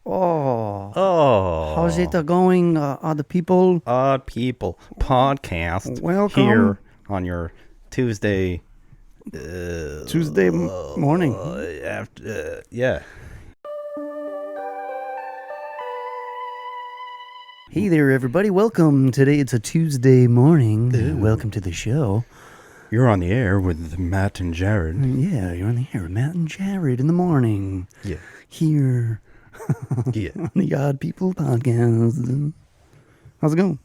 Oh, Oh, how's it going, other people? Odd People podcast Welcome. here on your Tuesday. Tuesday morning. Yeah. Hey there, everybody. Welcome. Today it's a Tuesday morning. Welcome to the show. You're on the air with Matt and Jared. Yeah, you're on the air with Matt and Jared in the morning. Yeah. Here Yeah. on the Odd People podcast. How's it going?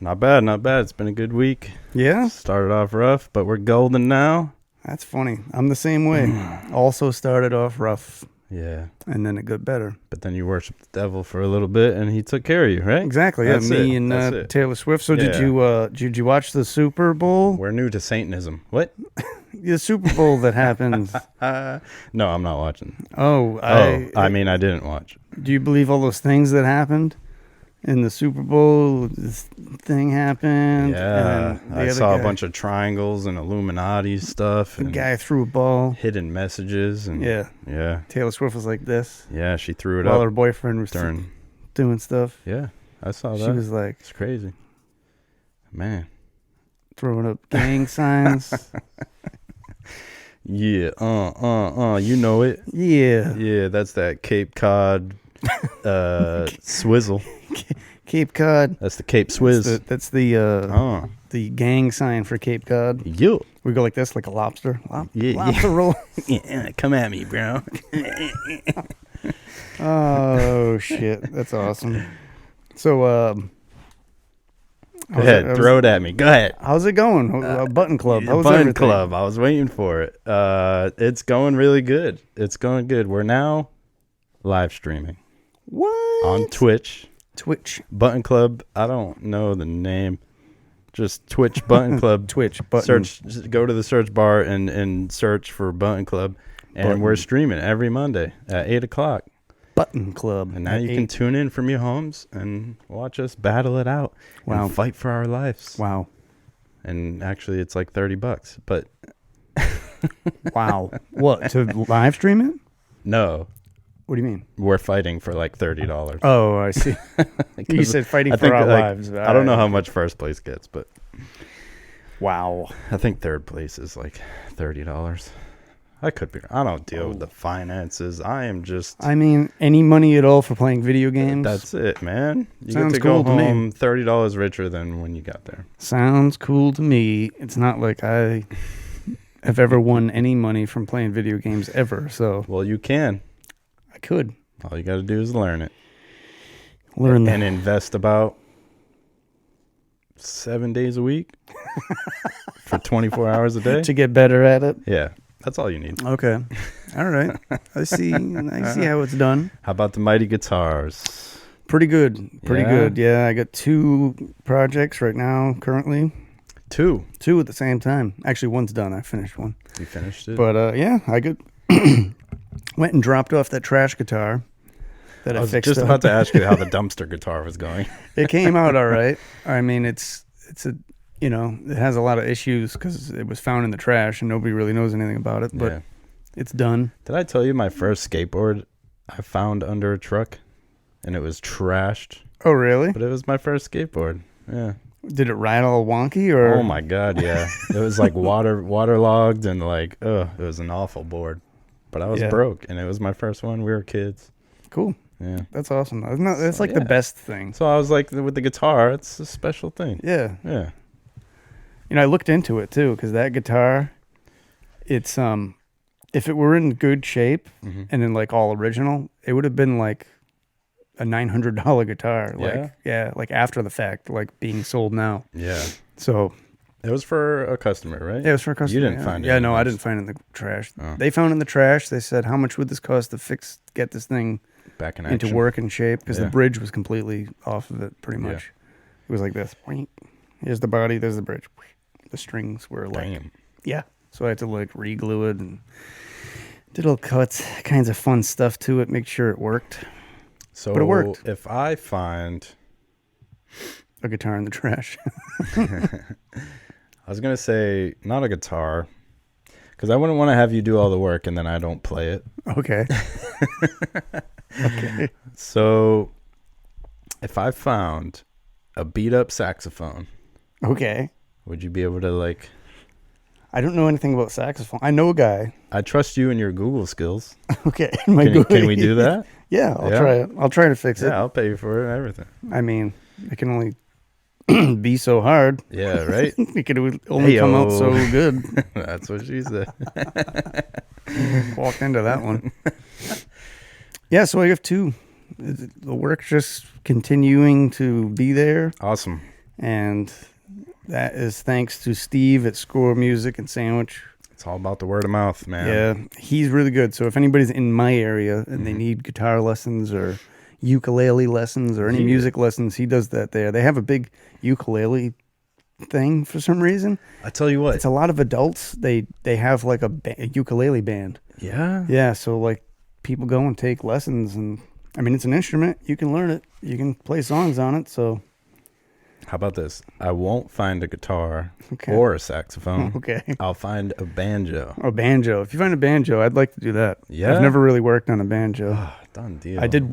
Not bad, not bad. It's been a good week. Yeah? Started off rough, but we're golden now. That's funny. I'm the same way. Also started off rough, Yeah. and then it got better. But then you worshiped the devil for a little bit, and he took care of you, right? Exactly. Yeah, That's me it. and That's it. Taylor Swift. So Yeah. did you watch the Super Bowl? We're new to Satanism. What? The Super Bowl that happened. No, I'm not watching. I mean, I didn't watch. do you believe all those things that happened in the Super Bowl? This thing happened. Yeah, and the I other saw a guy- bunch of triangles and Illuminati stuff The and guy threw a ball. hidden messages and Yeah. Taylor Swift was like this yeah, she threw it while her up boyfriend was during. doing stuff. Yeah, I saw that. She was like It's crazy, man. throwing up gang signs. Yeah, you know it. Yeah. Yeah, that's that Cape Cod swizzle. Cape Cod. That's the Cape Swizz. That's the gang sign for Cape Cod. Yo. We go like this, like a lobster. Yeah, Lobster roll. Yeah, come at me, bro. Oh shit, that's awesome. So, Go ahead, throw it at me. Go ahead. how's it going? Button Club. How's Button everything? Club. I was waiting for it. It's going really good. It's going good. We're now live streaming What? on Twitch. Twitch. Button Club. I don't know the name. Just Twitch Button Club. Twitch. Button. Search. Just go to the search bar and search for Button Club. And Button. we're streaming every Monday at 8 o'clock. Button Club. And now at you can 8. tune in from your homes and watch us battle it out. Wow. And fight for our lives. Wow. And actually, it's like $30. But Wow. What? To live stream it? no. What do you mean? We're fighting for like $30. Oh, I see. You said fighting I for think, our like, lives. I don't know how much first place gets, but Wow. I think third place is like $30. I could be. I don't deal with the finances. I am just. I mean, any money at all for playing video games? That's it, man. You Sounds get to cool go to me. home $30 richer than when you got there. Sounds cool to me. It's not like I have ever won any money from playing video games ever, so Well, you can. I could All you got to do is learn it learn that. and invest about 7 days a week for 24 hours a day. To get better at it. Yeah, that's all you need. Okay. All right. I see how it's done. How about the mighty guitars? Pretty good. Pretty Yeah? good. Yeah, I got 2 projects right now currently. 2. 2 at the same time. Actually, one's done. I finished one. You finished it. But yeah, I got went and dropped off that trash guitar that I I was fixed just up. about to ask you how the dumpster guitar was going. It came out all right. I mean, it's a, it has a lot of issues because it was found in the trash and nobody really knows anything about it, but Yeah. it's done. Did I tell you my first skateboard I found under a truck and it was trashed? Oh, really? But it was my first skateboard. Yeah. Did it ride all wonky or? Oh my God, yeah. It was like waterlogged and like, it was an awful board. But I was Yeah. broke and it was my first one. We were kids. Cool. Yeah. That's awesome. That's So, like the yeah. best thing. So I was like, with the guitar, it's a special thing. Yeah. Yeah. I looked into it too because that guitar, it's if it were in good shape Mm-hmm. and in like all original, it would have been like a $900 guitar. Like like after the fact, like being sold now. Yeah. So It was for a customer, right? yeah, it was for a customer. You didn't find it. Yeah, in no, I yours. didn't find it in the trash. Oh. They found it in the trash. They said, "How much would this cost to get this thing Back in action. into working shape?" Because Yeah. the bridge was completely off of it, pretty Yeah. much. It was like this. Here's the body. There's the bridge. The strings were like, Damn. yeah. So I had to like re-glue it and did all kinds of fun stuff to it, make sure it worked. So But it worked. if I find A guitar in the trash. I was going to say not a guitar because I wouldn't want to have you do all the work and then I don't play it. Okay. Okay. So, if I found a beat up saxophone, Okay. would you be able to like? I don't know anything about saxophone. I know a guy. I trust you and your Google skills. Okay. Can we do that? Yeah, I'll Yeah? try it. I'll try to fix it. Yeah, I'll pay you for it and everything. I mean, it can only be so hard. Yeah, right. It could only come out so good. That's what she said. Walked into that one. Yeah, so I have two. The work's just continuing to be there, Awesome. and that is thanks to Steve at Score Music and Sandwich. It's all about the word of mouth, man. Yeah, he's really good. So if anybody's in my area and they need guitar lessons or ukulele lessons or any music lessons, he does that there. They have a big ukulele thing for some reason. I tell you what. It's a lot of adults. They have like a ukulele band. Yeah. Yeah, so like people go and take lessons, and I mean it's an instrument. You can learn it. You can play songs on it. So How about this? I won't find a guitar Okay. or a saxophone. Okay. I'll find a banjo. A banjo. If you find a banjo, I'd like to do that. Yeah? I've never really worked on a banjo. Done deal. I did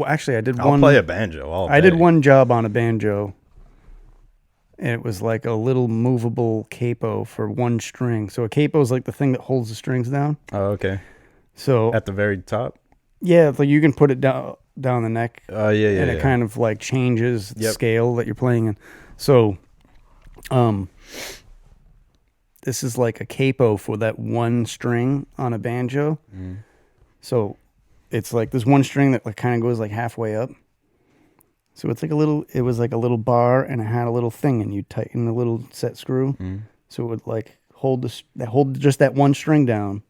I'll one. play a banjo all day. I did one job on a banjo, and it was like a little movable capo for one string. So a capo is like the thing that holds the strings down. Oh, okay. So At the very top? yeah, it's like you can put it down the neck, Oh, yeah. and it kind of like changes the Yep. scale that you're playing in. So, this is like a capo for that one string on a banjo. Mm. So it's like this one string that like kind of goes like halfway up. So it's like it was like a little bar, and it had a little thing, and you tighten the little set screw. Mm. So it would like hold just that one string down.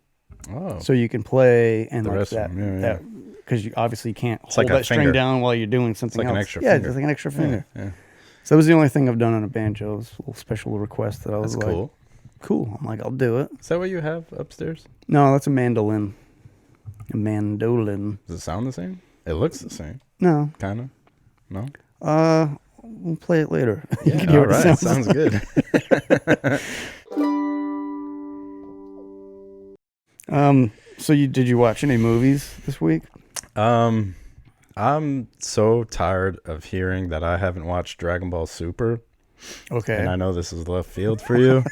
Oh. So you can play and The like rest of that, them, that because you obviously can't It's hold like a that string finger. down while you're doing something like else. an extra yeah, finger. it's like an extra finger. Yeah. So that was the only thing I've done on a banjo. It was a little special request that I was That's like, cool. cool. I'm like, I'll do it. Is that what you have upstairs? No, that's a mandolin. A mandolin. Does it sound the same? It looks the same. No. Kind of. No? We'll play it later. You Yeah, can hear all what it right. sounds Sounds good. So did you watch any movies this week? I'm so tired of hearing that I haven't watched Dragon Ball Super. Okay. And I know this is left field for you.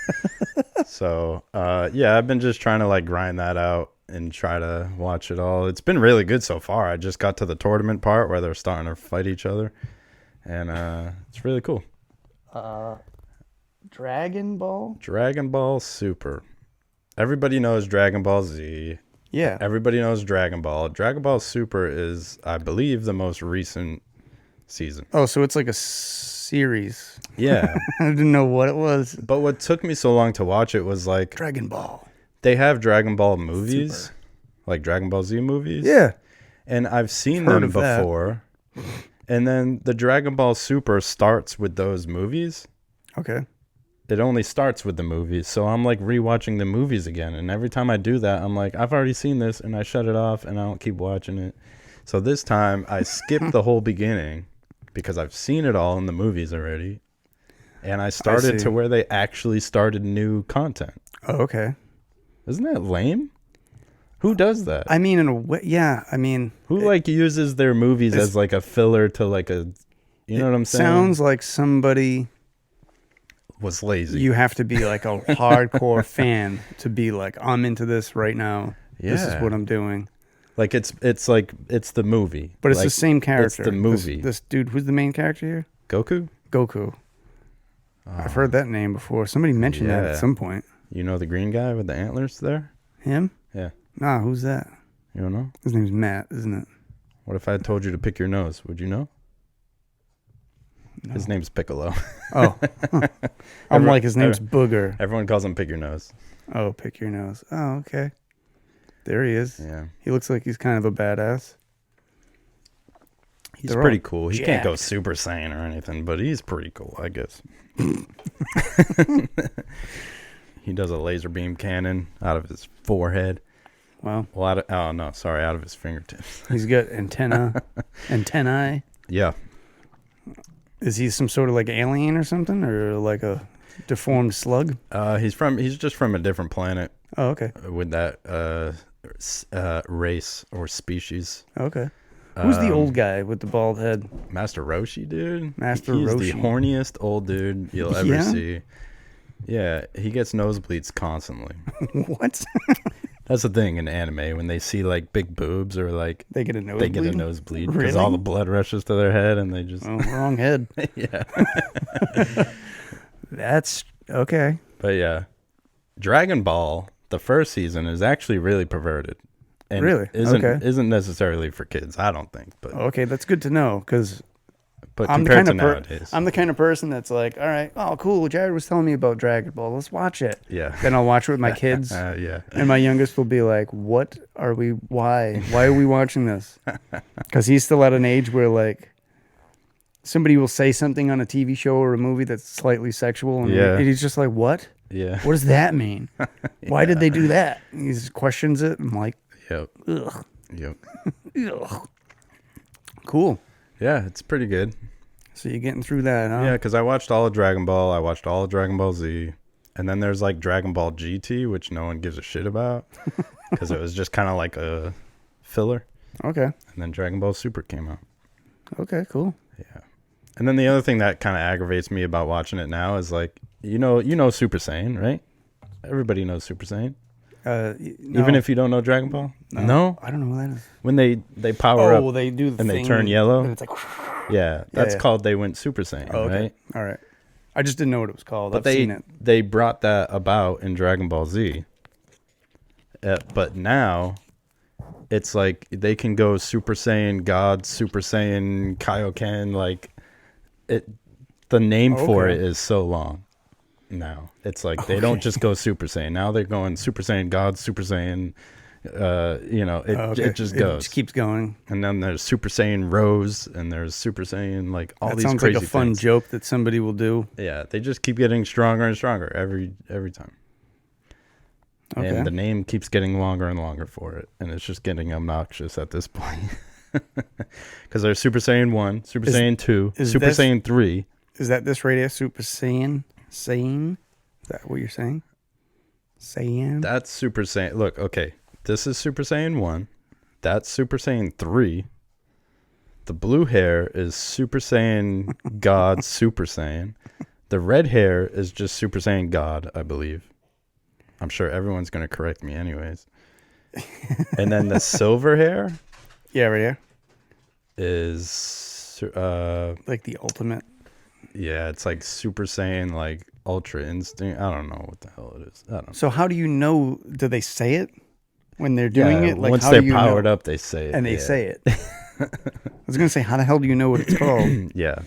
So, yeah, I've been just trying to like grind that out and try to watch it all. It's been really good so far. I just got to the tournament part where they're starting to fight each other. And it's really cool. Dragon Ball? Dragon Ball Super. Everybody knows Dragon Ball Z. Yeah. Everybody knows Dragon Ball. Dragon Ball Super is, I believe, the most recent season. Oh, so it's like a series. Yeah. I didn't know what it was. But what took me so long to watch it was like Dragon Ball. they have Dragon Ball movies, Super. like Dragon Ball Z movies. Yeah. And I've seen Heard them of that. before. And then the Dragon Ball Super starts with those movies. Okay. It only starts with the movies. So I'm like rewatching the movies again. And every time I do that, I'm like, I've already seen this, and I shut it off and I don't keep watching it. So this time I skipped the whole beginning because I've seen it all in the movies already. And I started see. to where they actually started new content. Oh, okay. Isn't that lame? Who does that? I mean, in a way, yeah. I mean, Who like uses their movies it's- as like a filler to like a, you know what I'm saying? sounds like somebody Was lazy. you have to be like a hardcore fan to be like, I'm into this right now. This is Yeah. what I'm doing. Like it's like it's the movie, But it's like, the same character. It's the movie. This dude, who's the main character here? Goku. Goku. I've heard that name before. Somebody mentioned that Yeah. at some point. You know the green guy with the antlers there? Him? Yeah. Nah, who's that? You don't know? His name's Matt, isn't it? What if I told you to pick your nose? Would you know? His name's Piccolo. Oh. Huh. I'm like, his name's Booger. Everyone calls him Pick Your Nose. Oh, pick your nose. Oh, okay. There he is. Yeah. He looks like he's kind of a badass. He's They're pretty all cool. He can't go jacked. Super Saiyan or anything, but he's pretty cool, I guess. He does a laser beam cannon out of his forehead. Wow. Well, out of his fingertips. He's got antennae. Yeah. Is he some sort of like alien or something, or like a deformed slug? He's just from a different planet Oh, okay. with that race or species. Okay. Who's the old guy with the bald head? Master Roshi, dude. Master He's Roshi. the horniest old dude you'll ever Yeah? see. Yeah, he gets nosebleeds constantly. What? That's the thing in anime when they see like big boobs or like They get a nosebleed? they get a nosebleed because Really? all the blood rushes to their head and they just Oh, wrong head. yeah. That's okay. But yeah, Dragon Ball, the first season is actually really perverted. And Really? isn't Okay. isn't necessarily for kids, I don't think. But Okay, that's good to know because I'm the compared kind to of nowadays, I'm the kind of person that's like, all right, oh cool, Jared was telling me about Dragon Ball. Let's watch it. yeah, Then I'll watch it with my kids, yeah, and my youngest will be like, "What are we? Why are we watching this?" Because he's still at an age where like somebody will say something on a TV show or a movie that's slightly sexual, and Yeah. he's just like, "What? yeah, What does that mean? Why did they do that?" And he just questions it. I'm like, yep, ugh, yep, ugh. Cool. yeah. It's pretty good. So you're getting through that, huh? Yeah, because I watched all of Dragon Ball. I watched all of Dragon Ball Z. And then there's like Dragon Ball GT, which no one gives a shit about because it was just kind of like a filler. Okay. And then Dragon Ball Super came out. Okay. Cool. Yeah. And then the other thing that kind of aggravates me about watching it now is like, you know Super Saiyan, right? Everybody knows Super Saiyan. No. Even if you don't know Dragon Ball? No? I don't know what that is. When they power up they do the and thing they turn yellow. and it's like, Yeah, that's yeah. called they went Super Saiyan, oh, okay. right? All right. I just didn't know what it was called. But I've seen it. they brought that about in Dragon Ball Z. But now it's like they can go Super Saiyan God, Super Saiyan Kaioken, like it. The name for Okay. it is so long now. It's like they don't just go Super Saiyan. Now they're going Super Saiyan God, Super Saiyan. It just goes. It just keeps going. And then there's Super Saiyan Rose, and there's Super Saiyan like all That these sounds crazy like a fun things. joke that somebody will do. Yeah, they just keep getting stronger and stronger every time. Okay. And the name keeps getting longer and longer for it, and it's just getting obnoxious at this point. Because there's Super Saiyan 1, Super Saiyan 2, Super Saiyan 3. Is that this radio Super Saiyan? Saiyan? Is that what you're saying? Saiyan? That's Super Saiyan. Look, okay, this is Super Saiyan 1. That's Super Saiyan 3. The blue hair is Super Saiyan God Super Saiyan. The red hair is just Super Saiyan God, I believe. I'm sure everyone's going to correct me anyways. And then the silver hair Yeah, right here. is Like the ultimate. yeah, it's like Super Saiyan like Ultra Instinct. I don't know what the hell it is. I don't know. So how do you know? Do they say it when they're doing it? Like once how they're do you powered know? up, they say it. And they yeah. say it. I was gonna say, how the hell do you know what it's called? Yeah.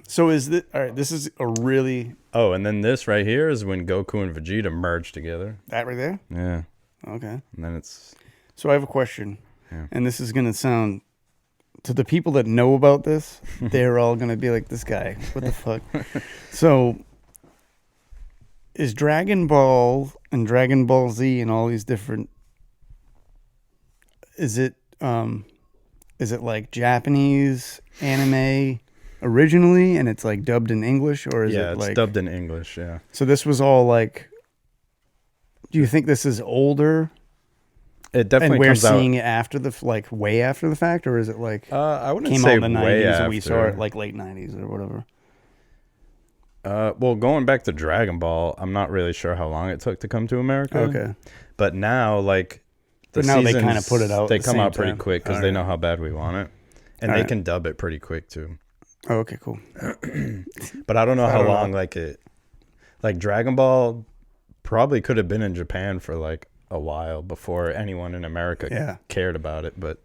So is this all right? This is a really Oh, and then this right here is when Goku and Vegeta merge together. that right there. Yeah. Okay. And then it's So I have a question, Yeah. and this is gonna sound to the people that know about this, they're all gonna be like, "This guy, what the fuck?" So is Dragon Ball and Dragon Ball Z and all these different? Is it like Japanese anime originally, and it's like dubbed in English, or is yeah, it it's like dubbed in English. Yeah. So this was all like. Do you think this is older? It definitely And we're comes seeing it after the way after the fact, or is it like out. I wouldn't came say out in the way 90s after. and we saw it like late 90s or whatever? Well, going back to Dragon Ball, I'm not really sure how long it took to come to America. Okay. But now, like, But now they seasons, kinda put it out They at the come same out pretty time. quick because All they right. know how bad we want it, and All they right. can dub it pretty quick too. Oh, okay, cool. But I don't know I how don't know. long like Dragon Ball probably could have been in Japan for like a while before anyone in America Yeah. cared about it. But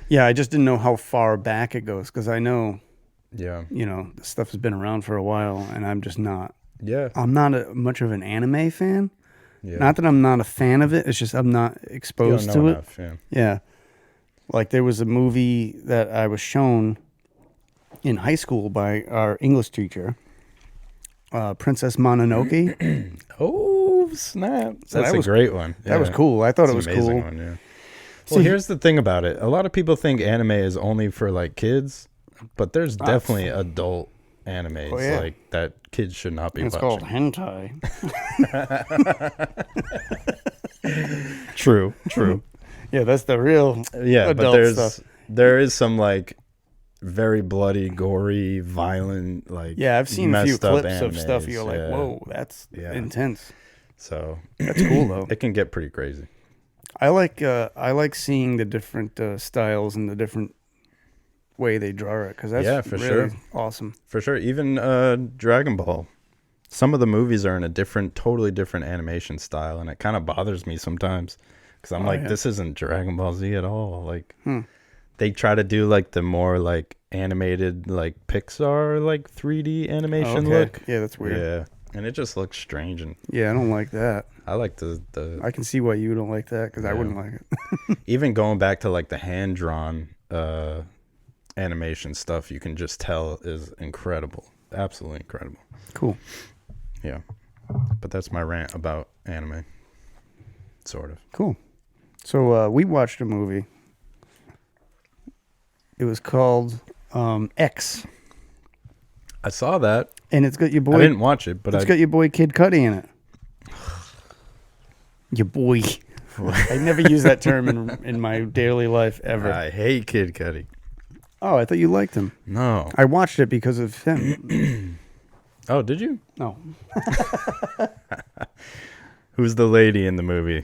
Yeah, I just didn't know how far back it goes because I know, yeah, this stuff has been around for a while and I'm just not. yeah, I'm not much of an anime fan. yeah. Not that I'm not a fan of it. It's just I'm not You don't exposed know to it. enough, yeah. Yeah. Like there was a movie that I was shown in high school by our English teacher, Princess Mononoke. Oh snap! So That's that a was- great one. That was Yeah. cool. I thought It's it was an amazing cool. one, yeah. So Well, he- here's the thing about it. A lot of people think anime is only for like kids, but there's Ah, definitely adult animes Oh, yeah. like that kids should not be It's called watching. hentai. True, true. Yeah, that's the real Yeah, but adult there's stuff. there is some like very bloody, gory, violent, like Yeah, I've seen a few messed up clips of stuff. animes, You're like, yeah. whoa, that's Yeah. intense. So That's cool though. it can get pretty crazy. I like seeing the different styles and the different way they draw it because that's For really sure. awesome. For sure. Even Dragon Ball. Some of the movies are in a totally different animation style, and it kind of bothers me sometimes because I'm like, this isn't Dragon Ball Z at all. Like, they try to do like the more like animated, like Pixar, like 3D animation look. Yeah, that's weird. Yeah, and it just looks strange, and Yeah, I don't like that. I like the I can see why you don't like that because I wouldn't like it. even going back to like the hand drawn animation stuff. You can just tell is incredible, absolutely incredible. Cool. Yeah, but that's my rant about anime. Sort of. Cool. So we watched a movie. It was called X, I saw that. and it's got your boy. I didn't watch it, but It's got your boy Kid Cudi in it. Your boy. I never use that term in my daily life ever. I hate Kid Cudi. Oh, I thought you liked him. No. I watched it because of him. Oh, did you? No. Who's the lady in the movie?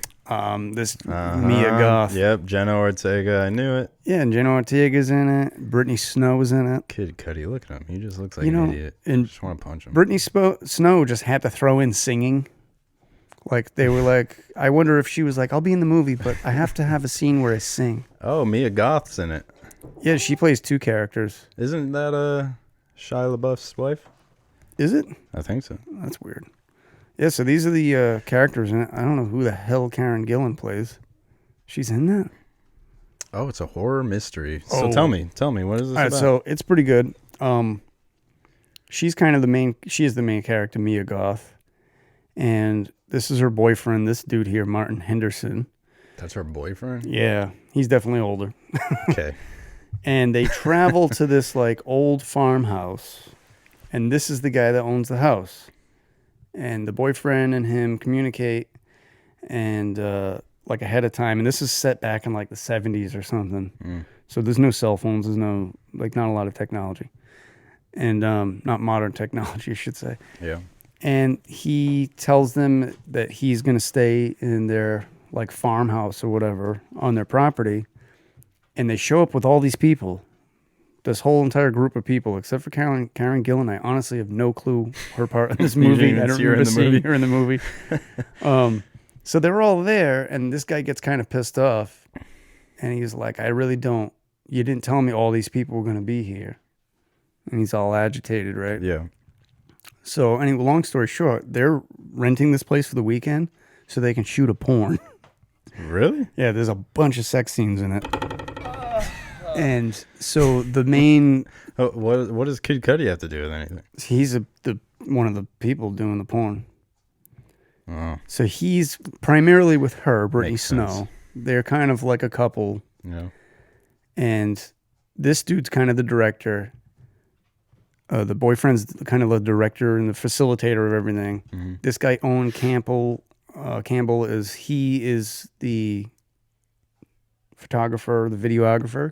This Mia Goth. Yep, Jenna Ortega. I knew it. Yeah, and Jenna Ortega's in it. Brittany Snow's in it. Kid Cudi, look at him. He just looks like You know, an idiot. I and just want to punch him. Brittany Snow just had to throw in singing. Like, they were like, I wonder if she was like, I'll be in the movie, but I have to have a scene where I sing. Oh, Mia Goth's in it. Yeah, she plays two characters. Isn't that Shia LaBeouf's wife? Is it? I think so. That's weird. Yeah, so these are the characters in it. I don't know who the hell Karen Gillan plays. She's in that? Oh, it's a horror mystery. So Oh. tell me, what is this All right, about? so it's pretty good. She's kind of she is the main character, Mia Goth. And this is her boyfriend, this dude here, Martin Henderson. That's her boyfriend? Yeah, he's definitely older. Okay. And they travel to this like old farmhouse. And this is the guy that owns the house. And the boyfriend and him communicate and like ahead of time. And this is set back in like the 70s or something. So there's no cell phones. There's no, like, not a lot of technology. And not modern technology, I should say. Yeah. And he tells them that he's going to stay in their like farmhouse or whatever on their property. And they show up with all these people. This whole entire group of people, except for Karen Gillan. I honestly have no clue her part in this movie. I don't remember seeing her in the movie. So they were all there, and this guy gets kind of pissed off. And he's like, I really don't. You didn't tell me all these people were going to be here. And he's all agitated, right? Yeah. So anyway, long story short, they're renting this place for the weekend so they can shoot a porn. Really? Yeah, there's a bunch of sex scenes in it. And so the main... Oh, what does Kid Cudi have to do with anything? He's one of the people doing the porn. Oh. So he's primarily with her, Brittany Makes Snow. sense. They're kind of like a couple. Yeah. And this dude's kind of the director. The boyfriend's kind of the director and the facilitator of everything. Mm-hmm. This guy, Owen Campbell, is the photographer, the videographer.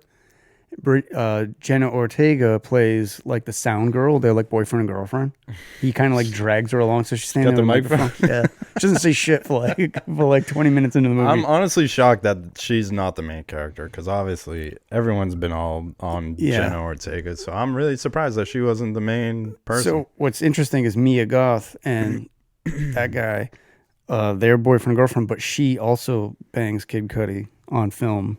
Jenna Ortega plays like the sound girl. They're like boyfriend and girlfriend. He kind of like drags her along, so she's standing Got the there with microphone? Yeah, she doesn't say shit for like 20 minutes into the movie. I'm honestly shocked that she's not the main character because obviously everyone's been all on Jenna Ortega. So I'm really surprised that she wasn't the main person. So what's interesting is Mia Goth and that guy, they're boyfriend and girlfriend, but she also bangs Kid Cudi on film.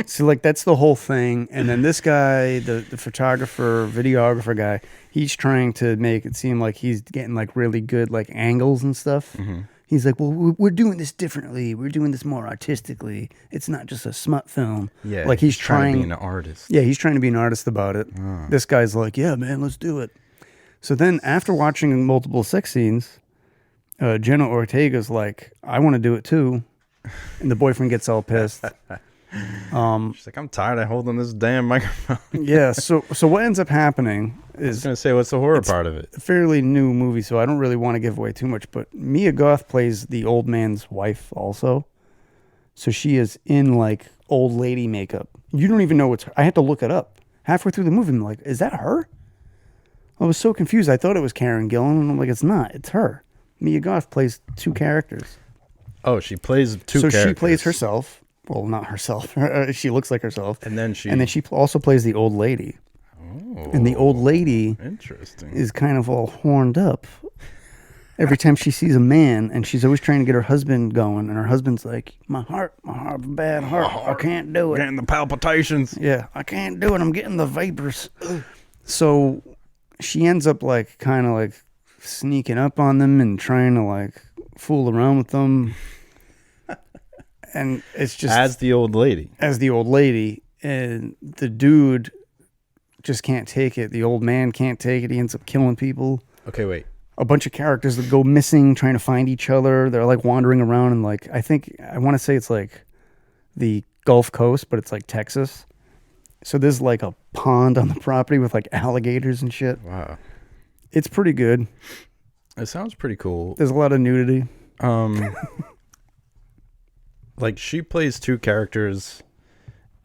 So like that's the whole thing. And then this guy, the photographer, videographer guy, he's trying to make it seem like he's getting like really good like angles and stuff. Mm-hmm. He's like, well, we're doing this differently. We're doing this more artistically. It's not just a smut film. Yeah, like he's trying to be an artist. Yeah, he's trying to be an artist about it. This guy's like, yeah, man, let's do it. So then after watching multiple sex scenes, Jenna Ortega's like, I want to do it too. And the boyfriend gets all pissed. She's like, I'm tired of holding this damn microphone. Yeah, so what ends up happening I was is going to say, what's the horror part of it? a fairly new movie, so I don't really want to give away too much, but Mia Goth plays the old man's wife also. So she is in like old lady makeup. You don't even know it's her. I had to look it up halfway through the movie. I'm like, is that her? I was so confused. I thought it was Karen Gillan, and I'm like, it's not. It's her. Mia Goth plays two characters. Oh, she plays two so characters. She plays herself. Well, not herself. She looks like herself. And then she also plays the old lady. Oh, and the old lady interesting. is kind of all horned up every time she sees a man, and she's always trying to get her husband going, and her husband's like, my heart, a bad heart. I can't do it. Getting the palpitations. Yeah, I can't do it. I'm getting the vapors. So she ends up like kind of like sneaking up on them and trying to like fool around with them. And it's just as the old lady, and the dude just can't take it. The old man can't take it. He ends up killing people. Okay, wait. A bunch of characters that go missing, trying to find each other. They're like wandering around, and like I want to say it's like the Gulf Coast, but it's like Texas. So there's like a pond on the property with like alligators and shit. Wow, it's pretty good. It sounds pretty cool. There's a lot of nudity. Like she plays two characters,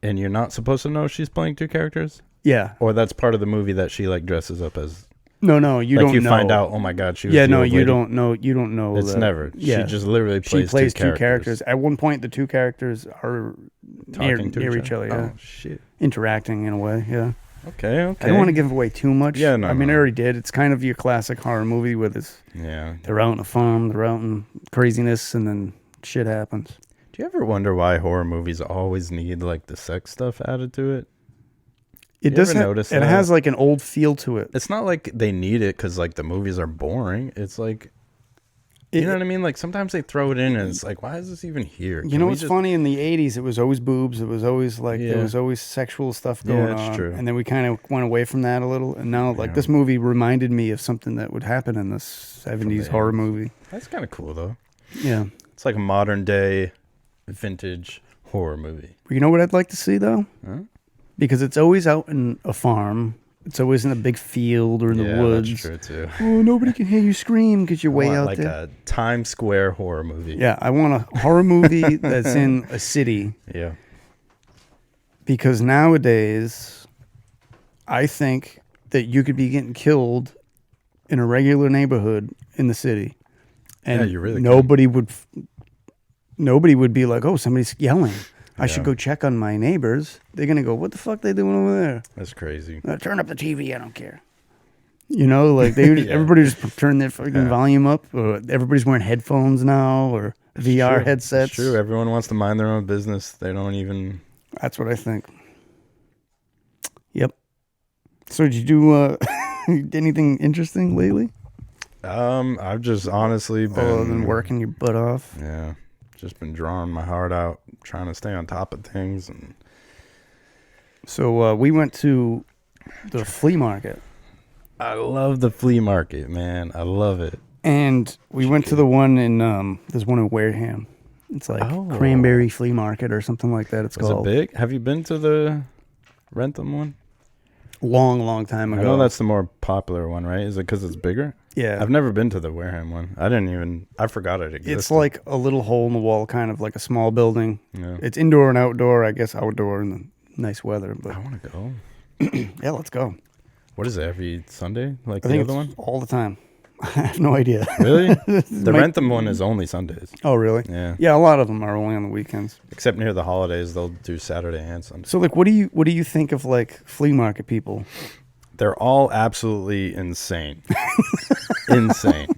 and you're not supposed to know she's playing two characters. Yeah, or that's part of the movie that she like dresses up as. No, you like don't. You know. find out. Oh my God, she was. Yeah, the no, old you lady. don't know. You don't know. It's never. Yeah. She just literally plays two characters. At one point, the two characters are talking near each other. Yeah, oh shit, interacting in a way. Yeah. Okay. I don't want to give away too much. Yeah, no. I mean, I already did. It's kind of your classic horror movie with this. Yeah. They're out on a farm. They're out in craziness, and then shit happens. Do you ever wonder why horror movies always need like the sex stuff added to it? It does. Notice it has like an old feel to it. It's not like they need it because like the movies are boring. It's like, you know what I mean? Like sometimes they throw it in and it's like, why is this even here? You know what's funny? In the 80s, it was always boobs. It was always like, there was always sexual stuff going on. That's true. And then we kind of went away from that a little. And now like this movie reminded me of something that would happen in this 70s horror movie. That's kind of cool though. Yeah. It's like a modern day vintage horror movie. You know what I'd like to see though? Huh? Because it's always out in a farm. It's always in a big field or in the woods. That's true too. Oh, nobody can hear you scream because you're way out like there. A Times Square horror movie. Yeah, I want a horror movie that's in a city. Yeah. Because nowadays, I think that you could be getting killed in a regular neighborhood in the city, and you really nobody would be like, "Oh, somebody's yelling. I should go check on my neighbors." They're gonna go, "What the fuck they doing over there?" That's crazy. Turn up the TV. I don't care. You know, like they everybody just turn their fucking volume up. Or everybody's wearing headphones now or VR headsets. It's true. Everyone wants to mind their own business. They don't even. That's what I think. Yep. So did you do anything interesting lately? I've just honestly been working your butt off. Yeah. Just been drawing my heart out, trying to stay on top of things. And so we went to the flea market. I love the flea market, man. I love it. And we went to the one in there's one in Wareham. It's like Cranberry Flea Market or something like that. It's called. Is it big? Have you been to the Rentham one? Long time ago. I know that's the more popular one, right? Is it because it's bigger? Yeah. I've never been to the Wareham one. I forgot it existed. It's like a little hole in the wall, kind of like a small building. Yeah. It's indoor and outdoor. I guess outdoor in the nice weather. But I want to go. Yeah, let's go. What is it, every Sunday? Like I the think other one? All the time. I have no idea. Really? The Rentham one is only Sundays. Oh, really? Yeah. Yeah, a lot of them are only on the weekends. Except near the holidays, they'll do Saturday and Sunday. So, like, what do you think of like flea market people? They're all absolutely insane. Insane.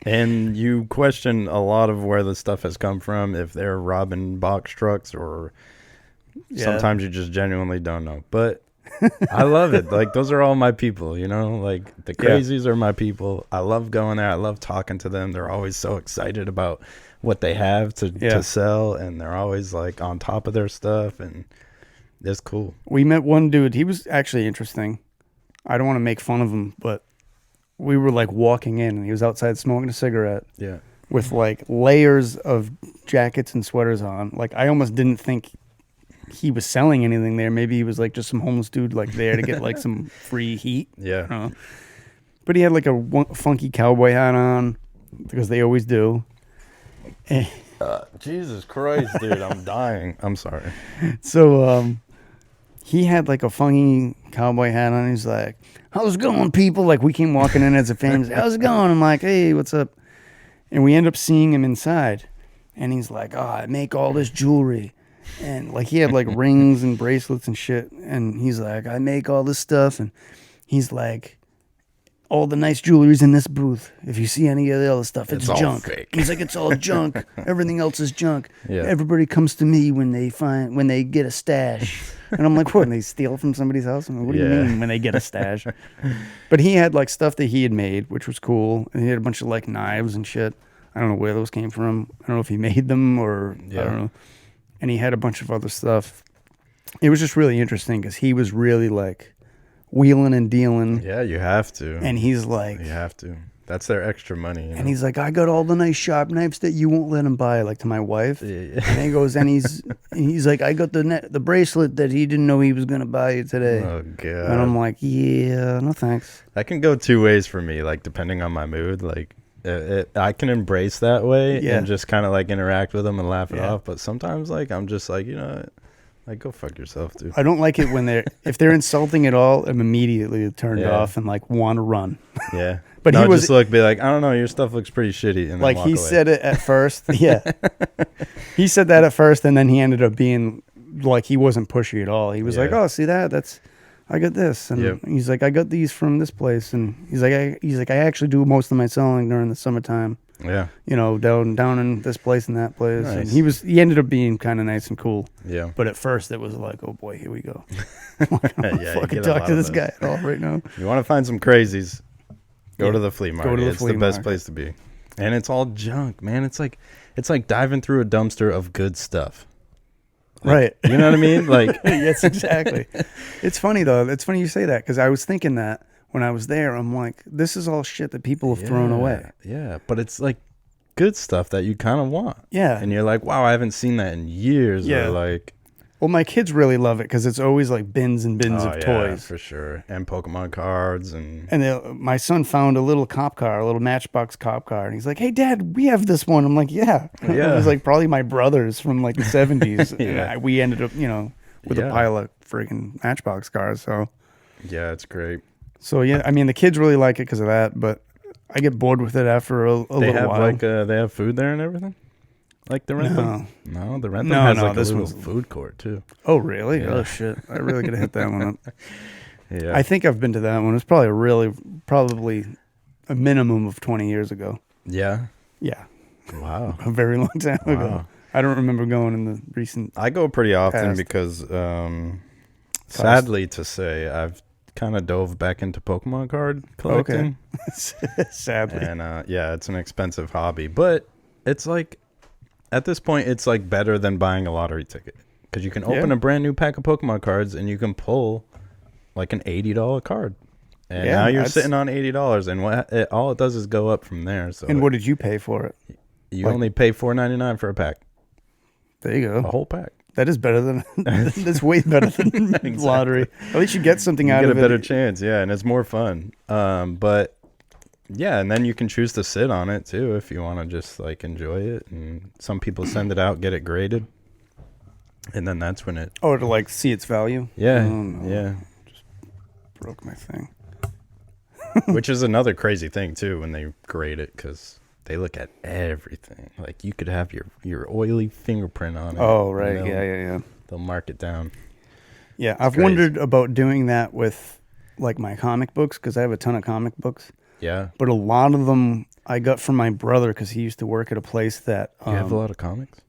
And you question a lot of where the stuff has come from, if they're robbing box trucks or sometimes you just genuinely don't know. But I love it. Like, those are all my people, you know? Like, the crazies are my people. I love going there. I love talking to them. They're always so excited about what they have to sell, and they're always, like, on top of their stuff, and it's cool. We met one dude. He was actually interesting. I don't want to make fun of him, but we were, like, walking in, and he was outside smoking a cigarette. Yeah. With, like, layers of jackets and sweaters on. Like, I almost didn't think he was selling anything there. Maybe he was like just some homeless dude like there to get like some free heat. Yeah. But he had like a funky cowboy hat on because they always do. Jesus Christ, dude, I'm dying. I'm sorry. So he had like a funky cowboy hat on. He's like, "How's it going, people?" Like we came walking in as a family. "How's it going?" I'm like, "Hey, what's up?" And we end up seeing him inside, and he's like, "Oh, I make all this jewelry." And like he had like rings and bracelets and shit. And he's like, "I make all this stuff." And he's like, "All the nice jewelry's in this booth. If you see any of the other stuff, it's all junk." fake. He's like, "It's all junk. Everything else is junk. Yeah. Everybody comes to me when they get a stash." And I'm like, "What? When they steal from somebody's house? I'm like, what do you Yeah. mean when they get a stash?" But he had like stuff that he had made, which was cool. And he had a bunch of like knives and shit. I don't know where those came from. I don't know if he made them or I don't know. And he had a bunch of other stuff. It was just really interesting because he was really like wheeling and dealing. Yeah, you have to. And he's like, You have to. That's their extra money. You know? and he's like, "I got all the nice sharp knives that you won't let him buy," like to my wife. Yeah. And he goes, and he's like, "I got the bracelet that he didn't know he was gonna buy you today." Oh, God. And I'm like, "Yeah, no thanks." That can go two ways for me, like, depending on my mood. Like, I can embrace that way and just kind of, like, interact with them and laugh it off. But sometimes, like, I'm just like, you know, like, go fuck yourself, dude. I don't like it when if they're insulting at all, I'm immediately turned off and, like, want to run. Yeah. But no, he was just look, be like, I don't know, your stuff looks pretty shitty. And then like, walk he away. said it at first. Yeah. He said that at first, and then he ended up being, like, he wasn't pushy at all. He was like, "Oh, see that? I got this." And he's like, "I got these from this place." And he's like, I actually do most of my selling during the summertime. Yeah. You know, down in this place and that place. Nice. And he ended up being kind of nice and cool. Yeah. But at first it was like, "Oh boy, here we go." I'm like, I don't Yeah, you fucking get a talk lot to of this those. guy at all right now. You want to find some crazies, go to the flea market. to the It's flea the best market. place to be. And it's all junk, man. It's like diving through a dumpster of good stuff. Right. You know what I mean? Like, Yes, exactly. It's funny though. It's funny you say that because I was thinking that when I was there. I'm like, this is all shit that people have thrown away. Yeah, but it's like good stuff that you kind of want. Yeah. And you're like, wow, I haven't seen that in years. Yeah. Or like, Well, my kids really love it because it's always like bins and bins of toys. for sure. And Pokemon cards and My son found a little cop car, a little Matchbox cop car, and he's like, "Hey, Dad, we have this one." I'm like, "Yeah." Yeah. It was like probably my brother's from like the 70s. Yeah. And we ended up, with a pile of freaking Matchbox cars. yeah, it's great. So yeah, I mean, the kids really like it because of that, but I get bored with it after a They little have while. like they have food there and everything. Like the Rentham? No, the Rentham No, has no, like a this little one's- food court too. Oh, really? Yeah. Oh, shit. I really got to hit that one up. Yeah. I think I've been to that one. It's probably a minimum of 20 years ago. Yeah. Yeah, Wow. a very long time ago. Wow. I don't remember going in the recent. I go pretty often Past. because, sadly to say, I've kind of dove back into Pokemon card collecting. Sadly. And yeah, it's an expensive hobby, but it's like at this point, it's like better than buying a lottery ticket because you can open a brand new pack of Pokemon cards and you can pull like an $80 card. And Yeah, now you're that's- sitting on $80, and all it does is go up from there. So And what did you pay for it? you like- only pay $4.99 for a pack, There you a go. whole pack. That is better than. That's way better than lottery. At least you get something You out get of a it. better chance, yeah, and it's more fun. But yeah, and then you can choose to sit on it too if you want to just like enjoy it. And some people send it out, get it graded, and then that's when it. Oh, to like see its value. Yeah, Oh, no. yeah. Broke my thing. Which is another crazy thing too when they grade it because they look at everything. Like you could have your oily fingerprint on it. Oh, and right. they'll- Yeah. They'll mark it down. Yeah, I've crazy. wondered about doing that with like my comic books because I have a ton of comic books, Yeah. but a lot of them I got from my brother because he used to work at a place that You have a lot of comics?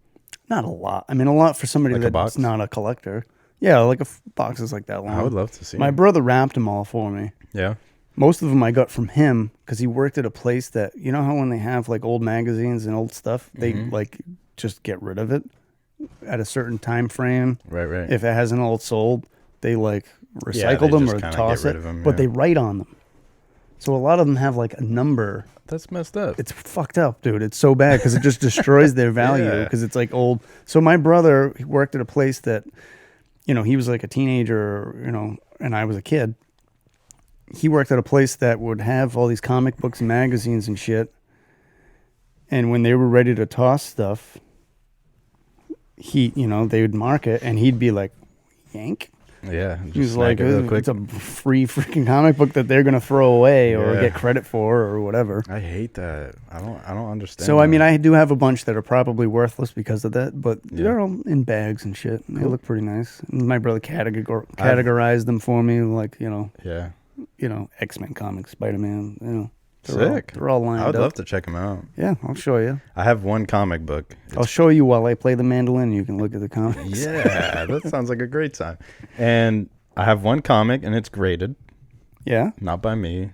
not a lot. I mean, a lot for somebody Like a that's box? not a collector. Yeah, like boxes like that long. I would love to see My them. brother wrapped them all for me. Yeah. Most of them I got from him because he worked at a place that, you know how when they have like old magazines and old stuff, they like just get rid of it at a certain time frame. Right, right. If it hasn't all sold, they like Yeah, recycle they them just or kinda toss get it, rid of 'em, but yeah. they write on them. So a lot of them have like a number. That's messed up. It's fucked up, dude. It's so bad because it just destroys their value Yeah. because it's like old. So my brother he worked at a place that, he was like a teenager, and I was a kid. He worked at a place that would have all these comic books and magazines and shit. And when they were ready to toss stuff, they would mark it, and he'd be like, yank. Yeah, He just was snag like, it real quick. it's a free freaking comic book that they're gonna throw away or Yeah. get credit for or whatever. I hate that. I don't understand. So I mean, that. I do have a bunch that are probably worthless because of that, but Yeah. they're all in bags and shit. And They Cool. look pretty nice. And my brother categorized them for me, like Yeah, X-Men comics, Spider-Man. sick. They're all lined I would up. love to check them out. Yeah, I'll show you. I have one comic book. I'll show you while I play the mandolin. You can look at the comics. Yeah, that sounds like a great time. And I have one comic, and it's graded, Yeah. not by me.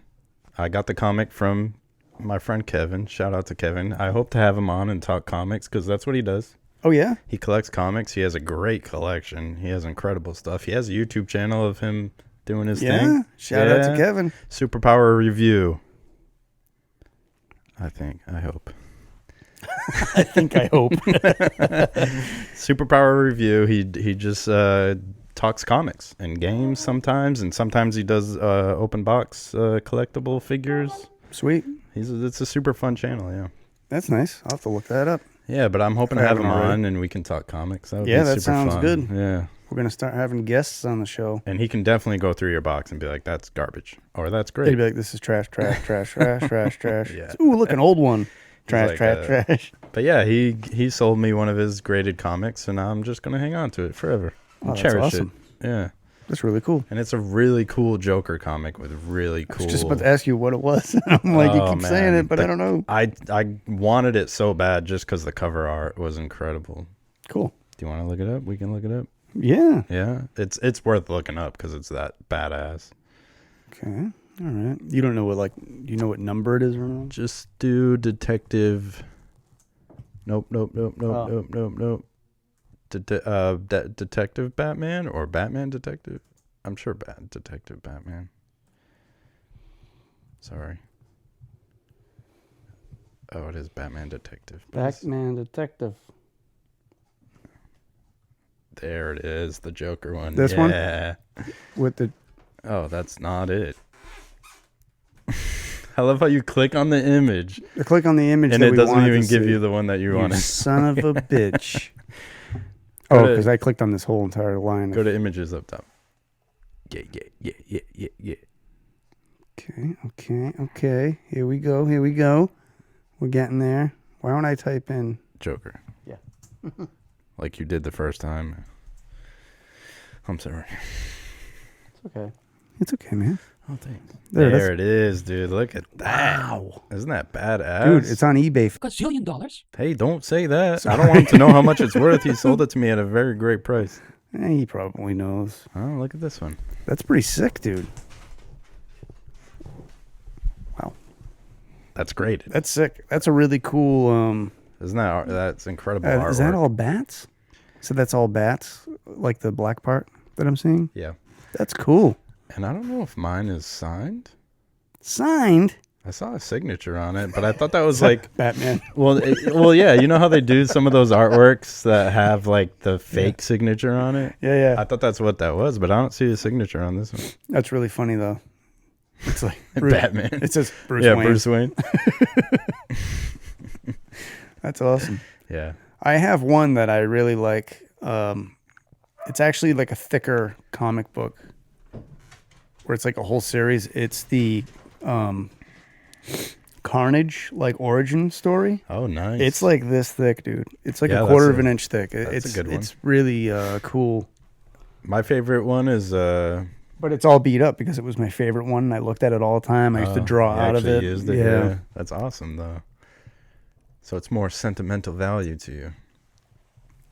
I got the comic from my friend Kevin. Shout out to Kevin. I hope to have him on and talk comics because that's what he does. Oh yeah. He collects comics. He has a great collection. He has incredible stuff. He has a YouTube channel of him doing his Yeah. thing. Shout out to Kevin. Superpower Review. I hope. I think I hope. Superpower Review. He just talks comics and games sometimes, and sometimes he does open box collectible figures. Sweet. It's a super fun channel. Yeah. That's nice. I'll have to look that up. Yeah, but I'm hoping I to have haven't him already. on and we can talk comics. That would Yeah, be that super sounds fun. good. Yeah. We're gonna start having guests on the show. And he can definitely go through your box and be like, "That's garbage," or "That's They'd great." be like, "This is trash, trash, trash, trash, trash, trash." Yeah. Ooh, look, an old one. Trash, like, trash, trash. But yeah, he sold me one of his graded comics, and I'm just gonna hang on to it forever and Oh, that's cherish awesome. it. Yeah, That's really cool. and it's a really cool Joker comic with really I cool. was just about to ask you what it was. I'm like, you Oh, keep saying man. it, but I don't know. I wanted it so bad just because the cover art was incredible. Cool. Do you want to look it up? We can look it up. Yeah. Yeah, it's worth looking up because it's that badass. Okay. All right. You don't know you know what number it is or not? Just do detective. Nope. Oh. Detective Batman or Batman Detective? I'm sure Detective Batman. Sorry. Oh, it is Batman Detective. Batman Detective. There it is, the Joker one. This one? Yeah. With the Oh, that's not it. I love how you click on the image click on the image and that it we doesn't wanted even to give see. you the one that you wanted. Son of a bitch. Go Oh, to- because I clicked on this whole entire line. Go to images up top. Yeah. Okay. Here we go. We're getting there. Why don't I type in? Joker. Yeah. Like you did the first time. I'm sorry. It's okay. It's okay, man. Oh, thanks. There There, it is. it is, dude. Look at that. Wow. Isn't that badass? Dude, it's on eBay. Gazillion dollars. Hey, don't say that. I don't want him to know how much it's worth. He sold it to me at a very great price. He probably knows. Oh, look at this one. That's pretty sick, dude. Wow. That's great. That's sick. That's a really cool. Isn't that that's incredible artwork? Is that all bats? So that's all bats, like the black part that I'm seeing? Yeah. That's cool. And I don't know if mine is signed. Signed? I saw a signature on it, but I thought that was like Batman. well, yeah. You know how they do some of those artworks that have like the fake signature on it? Yeah. I thought that's what that was, but I don't see a signature on this one. That's really funny, though. It's like Batman. It says Bruce Yeah, Wayne. Bruce Wayne. That's awesome. Yeah. I have one that I really like. It's actually like a thicker comic book where it's like a whole series. It's the Carnage like origin story. Oh, nice. It's like this thick, dude. It's like Yeah, a quarter that's of an inch thick. that's a good one. It's really cool. My favorite one is But it's all beat up because it was my favorite one. I looked at it all the time. I used to draw you out of actually it. used it. Yeah. That's awesome though. So it's more sentimental value to you.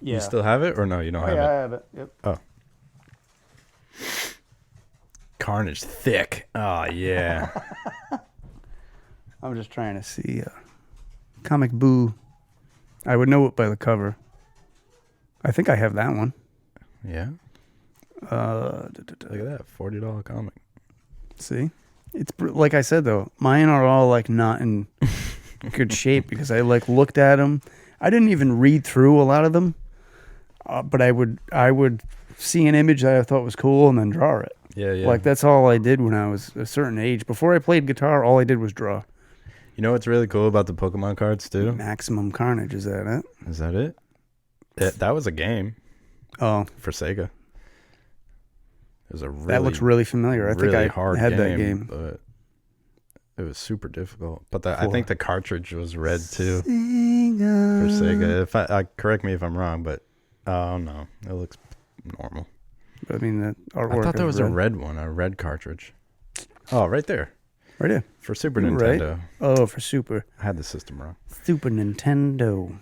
You still have it or no, you don't have I it? have it. Yep. Carnage thick. Oh yeah. I'm just trying to see Comic Boo. I would know it by the cover. I think I have that one. Yeah. Look at that. $40 comic. See? It's like I said though, mine are all like not in good shape because I like looked at them. I didn't even read through a lot of them, but I would see an image that I thought was cool and then draw it. Yeah. Like that's all I did when I was a certain age. Before I played guitar, all I did was draw. You know what's really cool about the Pokemon cards too? Maximum Carnage, is that it? Is that it? That was a game Oh, for Sega. It was a really, that looks really familiar. I think really I hard had game, that game. but it was super difficult. But I think the cartridge was red too for Sega. Sega. If I correct me if I'm wrong, but oh no, it looks normal. I mean, the artwork. I thought there was red. a red cartridge. Oh, right there Right here. for Super You're right. Nintendo. Oh, for Super. I had the system wrong. Super Nintendo.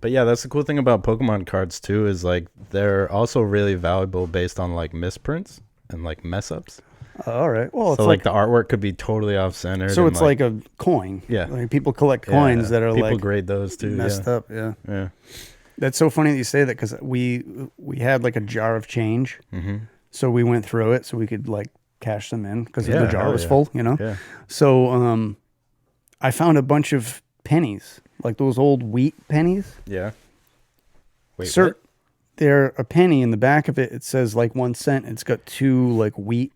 But yeah, that's the cool thing about Pokemon cards too, is like they're also really valuable based on like misprints and like mess ups. All right. Well, it's So like the artwork could be totally off center. so it's like a coin. Yeah. Like people collect coins that are people like grade those too. messed up. Yeah. Yeah. That's so funny that you say that because we had like a jar of change, Mm-hmm. so we went through it so we could like cash them in because Yeah, the jar hell was yeah. full, you know. Yeah. So I found a bunch of pennies, like those old wheat pennies. Yeah. Wait. Sir, what? they're a penny. In the back of it, it says like 1 cent. It's got 2 like wheat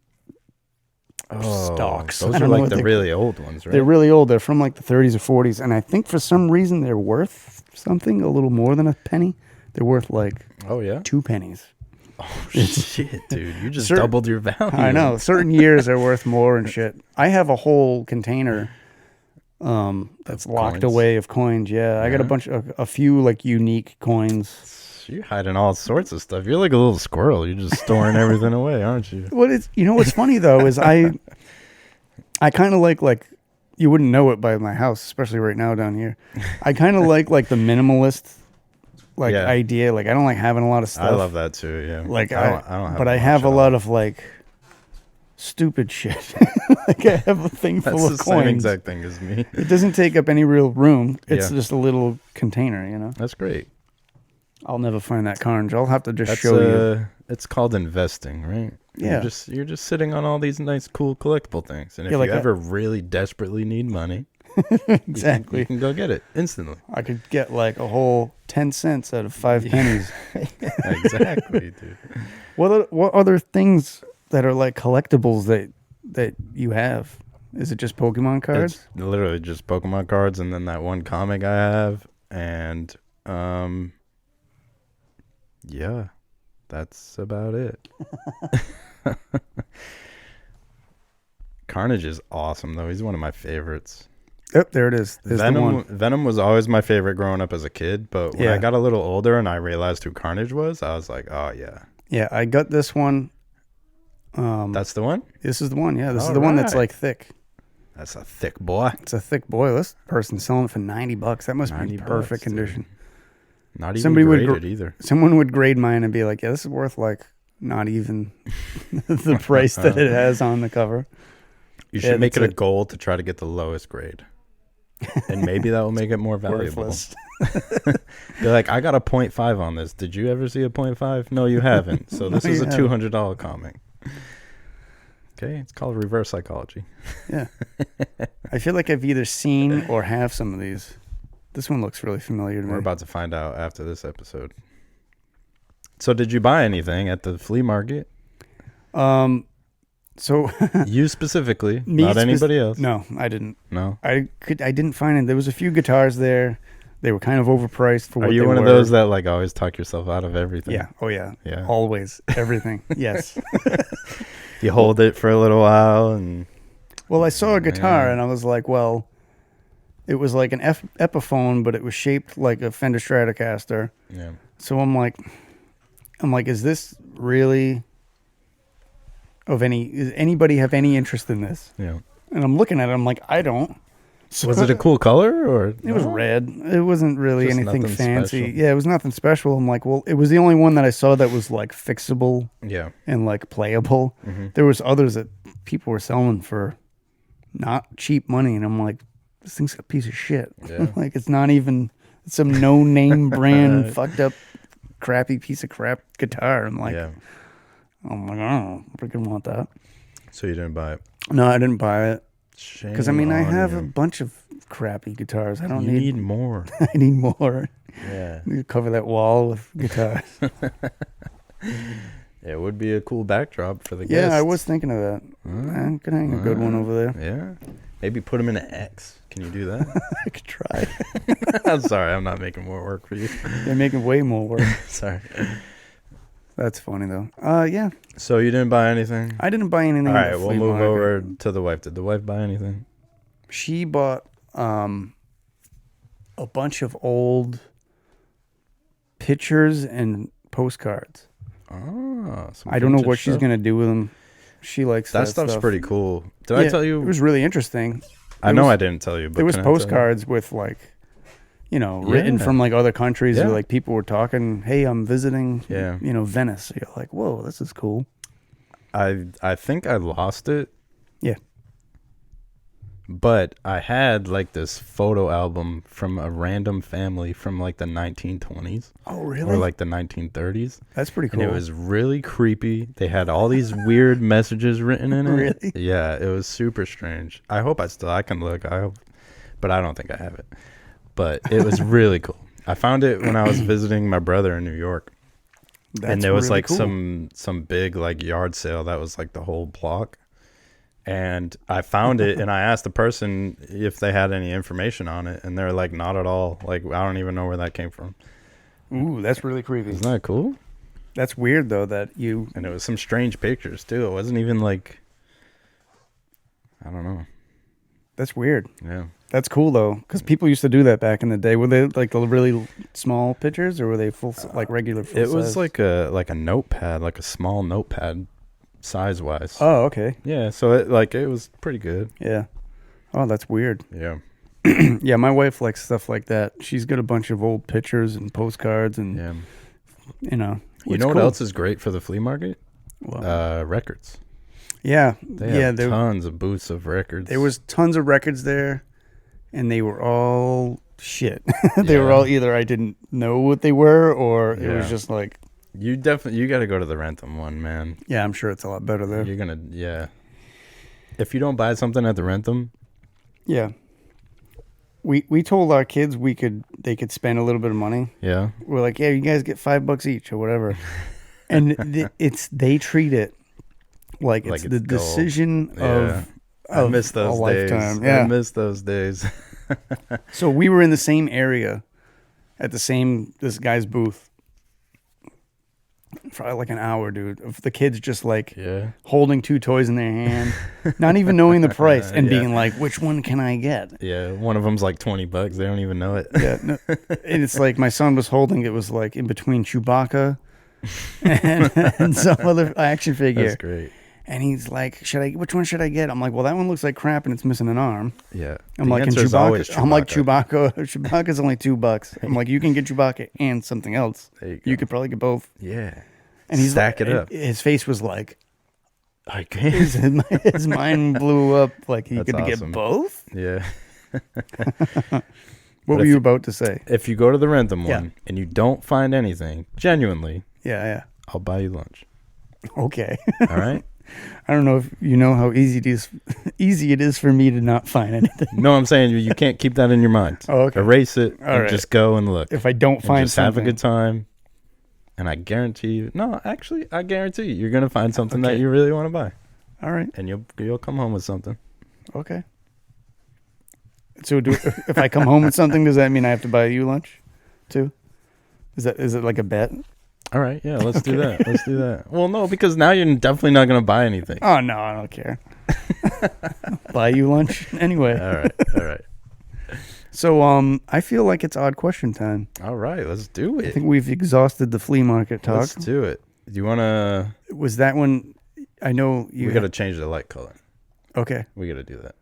stalks. I Those don't are know like what the they- really old ones, right? They're really old. They're from like the 30s or 40s, and I think for some reason they're worth something a little more than a penny. They're worth like Oh yeah. 2 pennies. Oh shit, dude! You just Sir- doubled your value. I know. Certain years are worth more and shit. I have a whole container that's Of locked coins? away of coins. Yeah, I got a few like unique coins. You're hiding all sorts of stuff. You're like a little squirrel. You're just storing everything away, aren't you? What is what's funny though is I kind of like you wouldn't know it by my house, especially right now down here. I kind of like the minimalist Yeah. idea. Like I don't like having a lot of stuff. I love that too. Yeah. Like I don't have but I much have at a all. lot of like stupid shit. Like I have a thing That's full the of same coins. exact thing as me. It doesn't take up any real room. It's Yeah. just a little container, you know. That's great. I'll never find that carnage. I'll have to just That's show you. It's called investing, right? Yeah. You're just sitting on all these nice, cool collectible things, and if Yeah, like you a- ever really desperately need money, Exactly. you can go get it instantly. I could get like a whole 10 cents out of 5 pennies. Exactly, dude. What other things that are like collectibles that you have? Is it just Pokemon cards? It's literally just Pokemon cards, and then that one comic I have, and yeah, that's about it. Carnage is awesome, though. He's one of my favorites. Yep, there it is. There's the one. Venom was always my favorite growing up as a kid, but when Yeah. I got a little older and I realized who Carnage was, I was like, oh yeah, Yeah, I got this one. that's the one. This is the one. Yeah, this is All the one that's right. like thick. That's a thick boy. It's a thick boy. This person's selling it for $90. That must be 90 perfect bucks, dude. condition. Not even Somebody would graded either. Someone would grade mine and be like, "Yeah, this is worth like not even the price that it has on the cover." You Yeah, should make it that's a goal to try to get the lowest grade, and maybe that will make it more valuable. Worthless. Be like, I got a 0.5 on this. Did you ever see a 0.5? No, you haven't. So this No, is you a haven't. $200 comic. Okay, it's called reverse psychology. Yeah. I feel like I've either seen or have some of these. This one looks really familiar to me. We're about to find out after this episode. So did you buy anything at the flea market? So You specifically, Me not anybody else. no, I didn't. No. I didn't find it. There was a few guitars there. They were kind of overpriced for what Are you they one were. of those that like always talk yourself out of everything? Yeah. Oh yeah. Yeah. Always. Everything. Yes. You hold it for a little while and Well, I saw a guitar Yeah. and I was like, well, it was like an Epiphone, but it was shaped like a Fender Stratocaster. yeah. So I'm like, is this really of any? Does anybody have any interest in this? Yeah. And I'm looking at it. I'm like, I don't. So Was it a cool color or It was red. It wasn't really Just anything nothing fancy. special. Yeah, it was nothing special. I'm like, well, it was the only one that I saw that was like fixable Yeah. and like playable. Mm-hmm. There was others that people were selling for not cheap money, and I'm like, this thing's a piece of shit. Yeah. Like it's not even some no name brand fucked up crappy piece of crap guitar. I'm like, Yeah. I'm like, I don't freaking want that. So you didn't buy it. No, I didn't buy it because I mean I Shame have on a you. bunch of crappy guitars. I don't You need. need more. I need more. Yeah. I need to cover that wall with guitars. It would be a cool backdrop for the Yeah, I guests. was thinking of that. I could hang a good one over there. Yeah. Maybe put them in an X. Can you do that? I could try. I'm sorry, I'm not making more work for you. They're making way more work. Sorry. That's funny though. Yeah. So you didn't buy anything? I didn't buy anything. All in right, the we'll flea move market. over to the wife. Did the wife buy anything? She bought a bunch of old pictures and postcards. Oh, I don't know what she's gonna do with them. She likes That that stuff's stuff. pretty cool. Did I tell you? It was really interesting. I know I didn't tell you, but There was can I tell you? postcards with like, written Yeah. from like other countries. Yeah. Or like people were talking, "Hey, I'm visiting, Yeah. Venice." You're like, "Whoa, this is cool." I think I lost it. Yeah. But I had like this photo album from a random family from like the 1920s Oh, really? or like the 1930s. That's pretty cool. And it was really creepy. They had all these weird messages written in it. Really? Yeah, it was super strange. I hope I can look. But I don't think I have it. But it was really cool. I found it when I was visiting my brother in New York. And there was really like cool. some big like yard sale that was like the whole block. And I found it and I asked the person if they had any information on it, and they're like, not at all. Like, I don't even know where that came from. Ooh, that's really creepy. Isn't that cool? That's weird though that you. And it was some strange pictures too. It wasn't even like, I don't know. That's weird. Yeah. That's cool though, because people used to do that back in the day. Were they like the really small pictures, or were they full like regular? Full It was size? like a notepad, like a small notepad size wise. Oh, okay. Yeah, so it was pretty good. Yeah. Oh, that's weird. Yeah. Yeah, my wife likes stuff like that. She's got a bunch of old pictures and postcards, and Yeah. you know You know what else is great for the flea market? Well, Records. yeah, They have tons of booths of records. there was tons of records there, and they were all shit. They were Yeah. all either I didn't know what they were, or it was Yeah. just like, You got to go to the Rentham one, man. yeah, I'm sure it's a lot better there. You're gonna, yeah. If you don't buy something at the Rentham, Yeah. We told our kids they could spend a little bit of money. yeah, We're like, yeah, you guys get $5 each or whatever, and they treat it like it's Like the it's gold. decision Yeah. I of miss those a days. lifetime. Yeah. I miss those days. So we were in the same area at this guy's booth for like an hour, dude, of the kids just like Yeah. holding two toys in their hand, not even knowing the price, and Yeah. being like, which one can I get? Yeah. One of them's like $20. They don't even know it. Yeah, no, and it's like my son was holding it was like in between Chewbacca and some other action figure, That's great. and he's like, which one should I get? I'm like, well, that one looks like crap and it's missing an arm. Yeah. I'm The like, and answer is always Chewbacca. I'm like, Chewbacca's only $2. I'm like, you can get Chewbacca and something else. There you You go. could probably get both. Yeah. And he's Stack it and up. His face was like, I can't. his mind blew up. Like he That's could awesome. get both. Yeah. What were you about to say? If you go to the Rentham Yeah. one and you don't find anything, genuinely, Yeah, I'll buy you lunch. yeah. Okay. All right? I don't know if you know how easy it is for me to not find anything. No, I'm saying you can't keep that in your mind. Oh, okay. Erase it All and right. just go and look. If I don't And find just something, have a good time. And I guarantee you, I guarantee you, you're going to find something that Okay. you really want to buy. all right. And you'll come home with something. Okay. So if I come home with something, does that mean I have to buy you lunch too? Is it like a bet? All right, yeah, let's do that. Let's do that. Well, no, because now you're definitely not going to buy anything. Oh no, I don't care. Buy you lunch anyway. All right. So I feel like it's odd question time. All right, let's do I it. think we've exhausted the flea market talk. Let's do it. Do you want to... Was that one? I know you. We got to change the light color. Okay. We got to do that.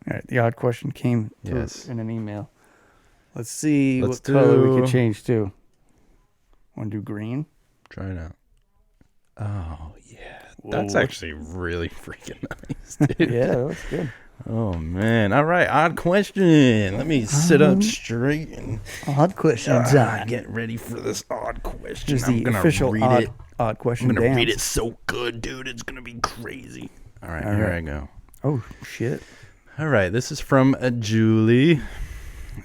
All right. The odd question came through Yes. in an email. Let's see Let's what color we do- could change to. Want to do green? Try it out. Oh, yeah. That's Whoa. actually really freaking nice, dude. Yeah, that looks good. Oh, man. All right, odd question. Let me sit up straight and Odd questions. get ready for this odd question. Here's the gonna official read odd, it. odd question I'm going to dance. read it so good, dude. It's going to be crazy. All right, All here right. I go. Oh shit! All right, this is from Julie.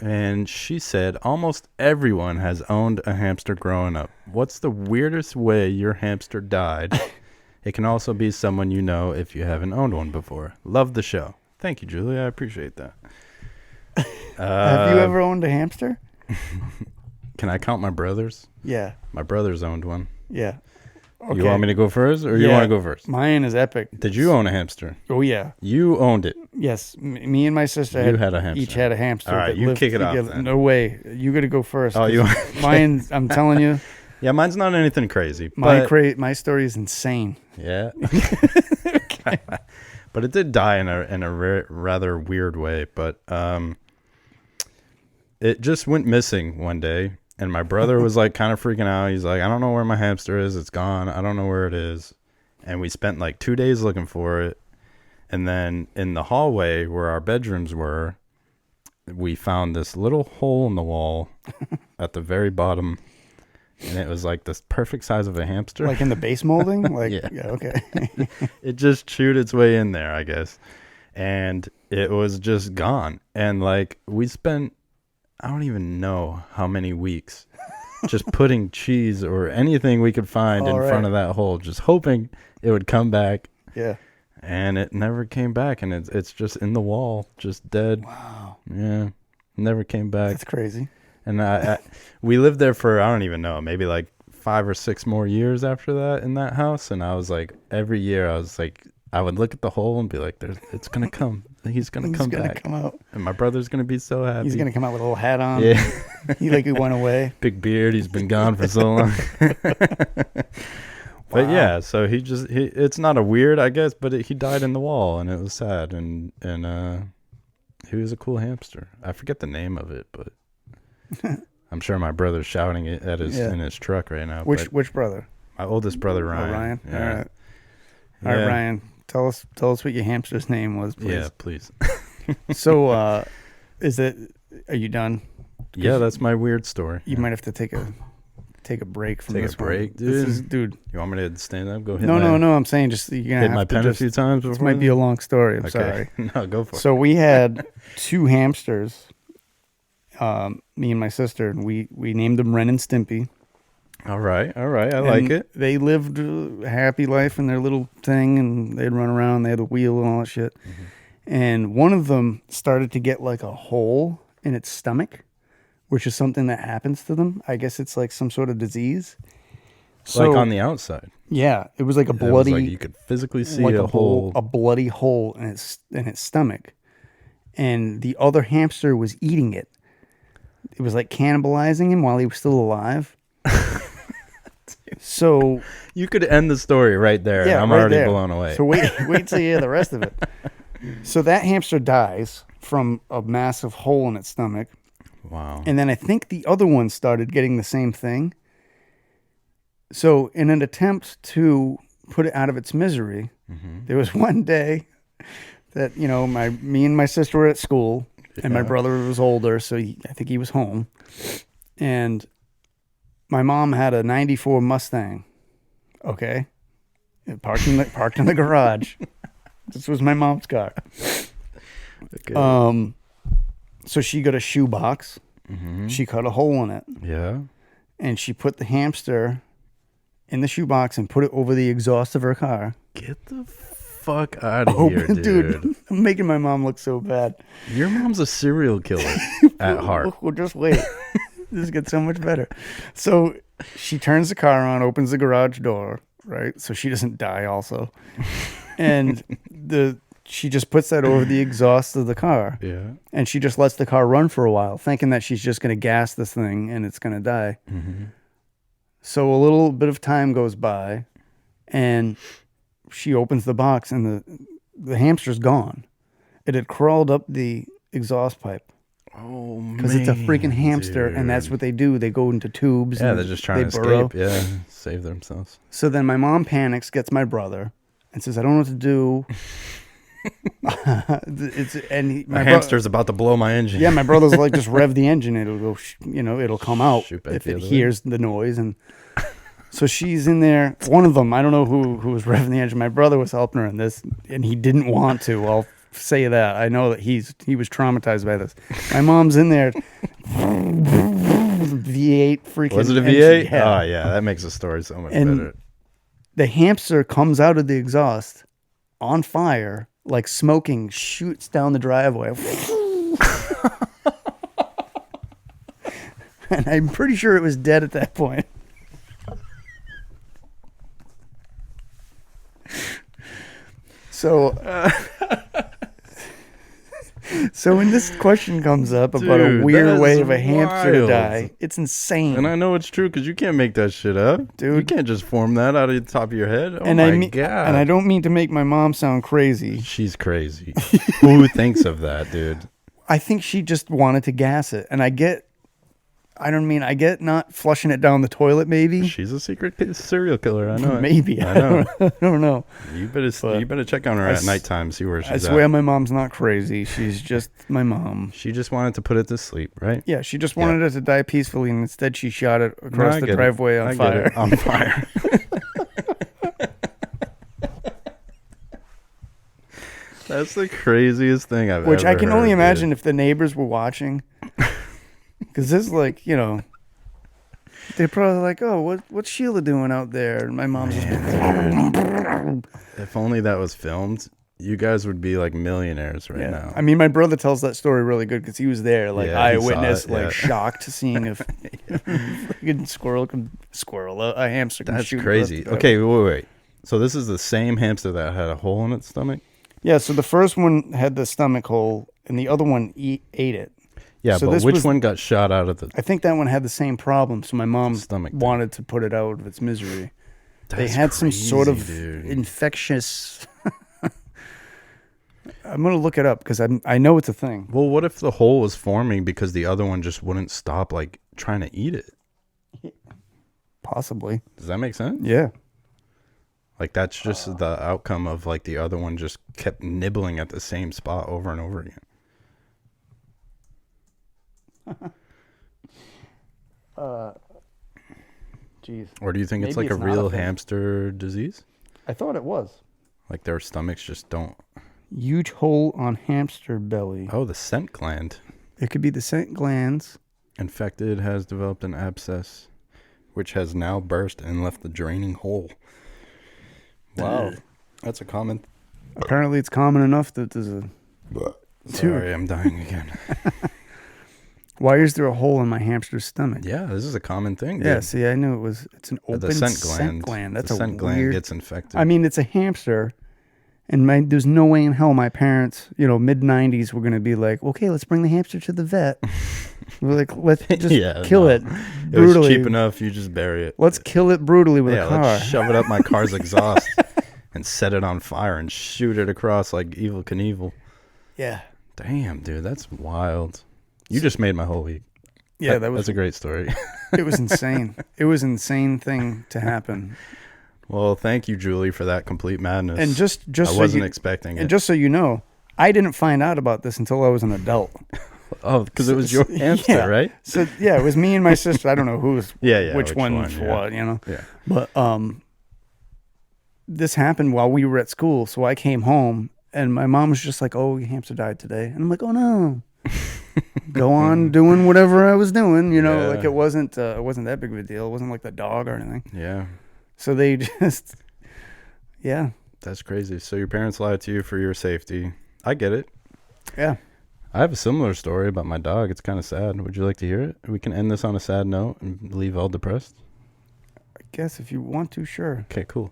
And she said, almost everyone has owned a hamster growing up. What's the weirdest way your hamster died? It can also be someone you know if you haven't owned one before. Love the show. Thank you, Julie. I appreciate that. Have you ever owned a hamster? Can I count my brothers? Yeah. My brothers owned one. Yeah. Okay. You want me to go first, or you want to go first? Mine is epic. Did you own a hamster? Oh, yeah. You owned it. Yes. Me and my sister had a hamster. each had a hamster. All right, that you lived kick it off together. then. No way. You got to go first. Oh, you? Mine, I'm telling you. Yeah, mine's not anything crazy. My story is insane. Yeah. But it did die in a rather weird way. But it just went missing one day. And my brother was like kind of freaking out. He's like, I don't know where my hamster is. It's gone. I don't know where it is. And we spent like 2 days looking for it. And then in the hallway where our bedrooms were, we found this little hole in the wall at the very bottom. And it was like this perfect size of a hamster. Like in the base molding? Like, yeah, okay. It just chewed its way in there, I guess. And it was just gone. And like we spent, I don't even know how many weeks just putting cheese or anything we could find in front of that hole, just hoping it would come back. Yeah. And it never came back. And it's just in the wall, just dead. Wow. Yeah. Never came back. That's crazy. And we lived there for, I don't even know, maybe like 5 or 6 more years after that in that house. And I was like, every year I was like, I would look at the hole and be like, it's going to come. He's going to come back. He's going to come out. And my brother's going to be so happy. He's going to come out with a little hat on. Yeah. He went away. Big beard. He's been gone for so long. But yeah, so it's not a weird, I guess, but he died in the wall and it was sad. And he was a cool hamster. I forget the name of it, but I'm sure my brother's shouting it in his truck right now. Which brother? My oldest brother, Ryan. Oh, Ryan? Yeah. All right. All right, Ryan. Tell us what your hamster's name was, please. Yeah, please. So, are you done? Yeah, that's my weird story. You might have to take a break from this one. Take a break, dude. Dude. You want me to stand up? Go hit No, I'm saying just you're gonna hit have my to pen a few times before. This might be a long story. I'm sorry. No, go for it. So we had 2 hamsters, me and my sister, and we named them Ren and Stimpy. All right. I like it. They lived a happy life in their little thing, and they'd run around. They had a wheel and all that shit. Mm-hmm. And one of them started to get like a hole in its stomach, which is something that happens to them. I guess it's like some sort of disease. So, like on the outside. Yeah, it was like a bloody. Like you could physically see like a hole, a bloody hole in its stomach, and the other hamster was eating it. It was like cannibalizing him while he was still alive. So you could end the story right there. Yeah, and I'm right already there. blown away. So wait till you hear the rest of it. So that hamster dies from a massive hole in its stomach. Wow. And then I think the other one started getting the same thing. So in an attempt to put it out of its misery, there was one day that, me and my sister were at school, and my brother was older, so I think he was home. And my mom had a 94 Mustang, okay? Parked in the garage. This was my mom's car. Okay. So she got a shoebox. Mm-hmm. She cut a hole in it. Yeah. And she put the hamster in the shoebox and put it over the exhaust of her car. Get the fuck out of here, dude. I'm making my mom look so bad. Your mom's a serial killer at heart. Well, just wait. This gets so much better. So she turns the car on, opens the garage door, right? So she doesn't die also. And she just puts that over the exhaust of the car. Yeah. And she just lets the car run for a while, thinking that she's just going to gas this thing and it's going to die. Mm-hmm. So a little bit of time goes by, and she opens the box, and the hamster's gone. It had crawled up the exhaust pipe. Oh, man. Because it's a freaking hamster, and that's what they do. They go into tubes. Yeah, they're just trying to escape. Yeah, save themselves. So then my mom panics, gets my brother, and says, I don't know what to do. My hamster's about to blow my engine. Yeah, my brother's like, just rev the engine. It'll go, it'll come out if it hears the noise. And so she's in there. One of them, I don't know who was revving the engine. My brother was helping her in this, and he didn't want to. I'll say that. I know that he was traumatized by this. My mom's in there. V8 freaking. Was it a V8? Yeah. Oh, yeah. That makes the story so much better. The hamster comes out of the exhaust on fire, like smoking, shoots down the driveway. And I'm pretty sure it was dead at that point. So, so when this question comes up about Dude, a weird that way is of a hamster to wild. die, it's insane. And I know it's true because you can't make that shit up. Dude. You can't just form that out of the top of your head. Oh and my I mean, God. and I don't mean to make my mom sound crazy. She's crazy. Who thinks of that, dude? I think she just wanted to gas it, and I get not flushing it down the toilet. Maybe She's a secret serial killer. I know it. maybe I know. I don't know. You better check on her I at s- nighttime. See where I she's swear at. my mom's not crazy. She's just my mom. She just wanted to put it to sleep, right? Yeah, she just wanted it to die peacefully, and instead she shot it across I the get it. driveway I on get fire. it. On fire. That's the craziest thing I've Which ever I can heard, only dude. imagine if the neighbors were watching. Because this is like, they're probably like, oh, what's Sheila doing out there? And my mom's just If only that was filmed, you guys would be like millionaires right now. I mean, my brother tells that story really good because he was there, like Yeah, he saw eyewitness, it, like yeah. shocked seeing if a a hamster can That's shoot. crazy. Okay, wait. So this is the same hamster that had a hole in its stomach? Yeah, so the first one had the stomach hole, and the other one ate it. Yeah, So but this which was- one got shot out of the I think that one had the same problem, so my mom Stomach thing. wanted to put it out of its misery. They That's had some sort of crazy, dude. infectious. I'm gonna look it up because I know it's a thing. Well, what if the hole was forming because the other one just wouldn't stop like trying to eat it? Possibly, Does that make sense? yeah. Like that's just the outcome of like the other one just kept nibbling at the same spot over and over again. Jeez, Or do you think it's Maybe like a it's not a real thing. hamster disease? I thought it was Like their stomachs just don't. huge hole on hamster belly. Oh, the scent gland. It could be the scent glands. Infected has developed an abscess, which has now burst and left the draining hole. Wow. That's a common. Apparently, it's common enough that there's a. Sorry, I'm dying again. Why is there a hole in my hamster's stomach? Yeah, this is a common thing. Dude. Yeah, see, I knew it was. It's an open The scent gland. That's the a scent gland weird. gets infected. I mean, it's a hamster, and there's no way in hell my parents, mid '90s, were gonna be like, okay, let's bring the hamster to the vet. We're like, let's just Yeah, kill no. it It brutally. was cheap enough. You just bury it. Let's kill it brutally with Yeah, a car. let's shove it up my car's exhaust and set it on fire and shoot it across like Evil Knievel. Yeah, Damn, dude, that's wild. You just made my whole week. yeah, that was That's a great story. it was insane. It was an insane thing to happen. Well, thank you, Julie, for that complete madness. And just I so wasn't you, expecting and it. just so you know, I didn't find out about this until I was an adult. Oh, because it was your hamster, Yeah. right? So yeah, it was me and my sister. I don't know who's Yeah, which one for yeah. what, Yeah. But this happened while we were at school, so I came home and my mom was just like, "Oh, your hamster died today," and I'm like, "Oh no." Go on doing whatever I was doing, Yeah. like it wasn't that big of a deal. It wasn't like the dog or anything. Yeah, So they just, yeah, that's crazy. So your parents lied to you for your safety. I get it. yeah. I have a similar story about my dog. It's kind of sad. Would you like to hear it? We can end this on a sad note and leave all depressed. I guess if you want to, sure. Okay, cool.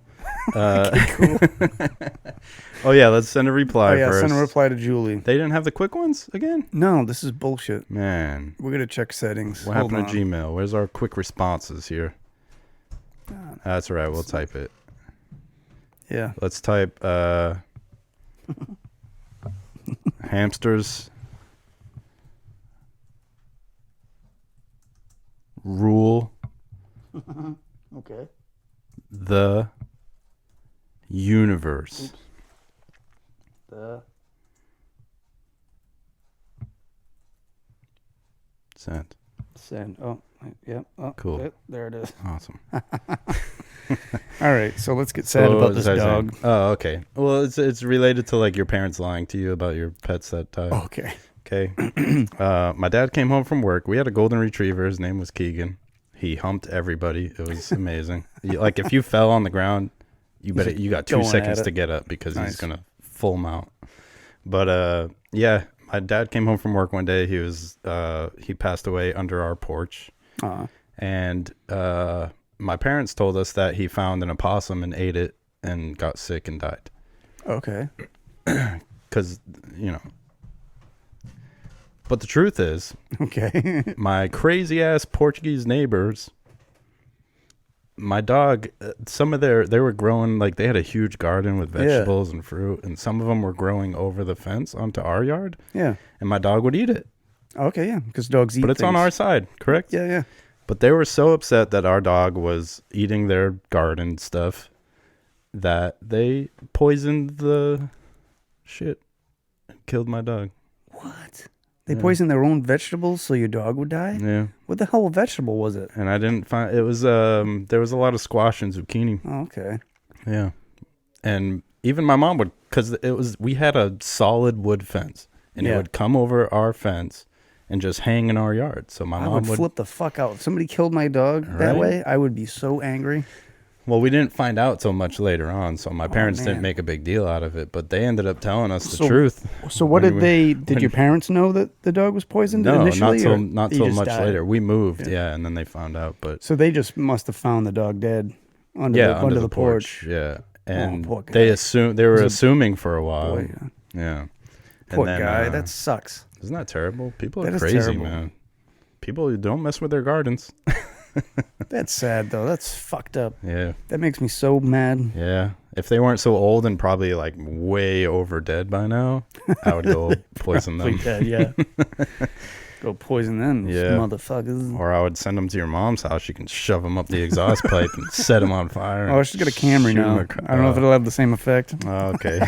Oh yeah, let's send a reply Oh yeah, first. send a reply to Julie. They didn't have the quick ones again? No, this is bullshit. Man, We're gonna check settings. what Hold happened to on. Gmail? Where's our quick responses here? That's all right. We'll type it. Yeah. Let's type hamsters rule Okay. the universe. Sent. Send. Oh, yeah. Oh, Cool. there it is. Awesome. All right, so let's get sad about this dog. Oh, okay. Well, it's related to like your parents lying to you about your pets that died. Okay. Okay. My dad came home from work. We had a golden retriever. His name was Keegan. He humped everybody. It was amazing. Like if you fell on the ground, You better. You got 2 going seconds at to it. get up because Nice. he's gonna full mount. But yeah, my dad came home from work one day. He passed away under our porch, and my parents told us that he found an opossum and ate it and got sick and died. Okay. Because But the truth is, Okay. my crazy ass Portuguese neighbors, my dog, they were growing, like they had a huge garden with vegetables and fruit, and some of them were growing over the fence onto our yard. Yeah. And my dog would eat it. Okay, yeah, because dogs eat But it's on things. our side, correct? Yeah, yeah. But they were so upset that our dog was eating their garden stuff that they poisoned the shit and killed my dog. What? They poisoned their own vegetables so your dog would die? Yeah. What the hell vegetable was it? And I didn't find it was there was a lot of squash and zucchini. Oh, okay. Yeah. And even my mom would, because we had a solid wood fence, and it would come over our fence and just hang in our yard. So my mom would flip the fuck out. If somebody killed my dog that way, I would be so angry. Well, we didn't find out till much later on, so my parents didn't man. make a big deal out of it, but they ended up telling us the truth. So what did your parents know that the dog was poisoned No, initially? not till much later. We moved, and then they found out. But so they just must have found the dog dead under the porch. Yeah, and poor guy. they were assuming for a while. Boy, Yeah. Poor And then, guy. That sucks. Isn't that terrible? People That are is crazy, terrible. man. People don't mess with their gardens. That's sad though. That's fucked up. Yeah. That makes me so mad. Yeah. If they weren't so old and probably like way over dead by now, I would go poison them. Dead, yeah. Go poison them, motherfuckers. Or I would send them to your mom's house. You can shove them up the exhaust pipe and set them on fire. Oh, she's got a Camry now. I don't know if it'll have the same effect. Okay.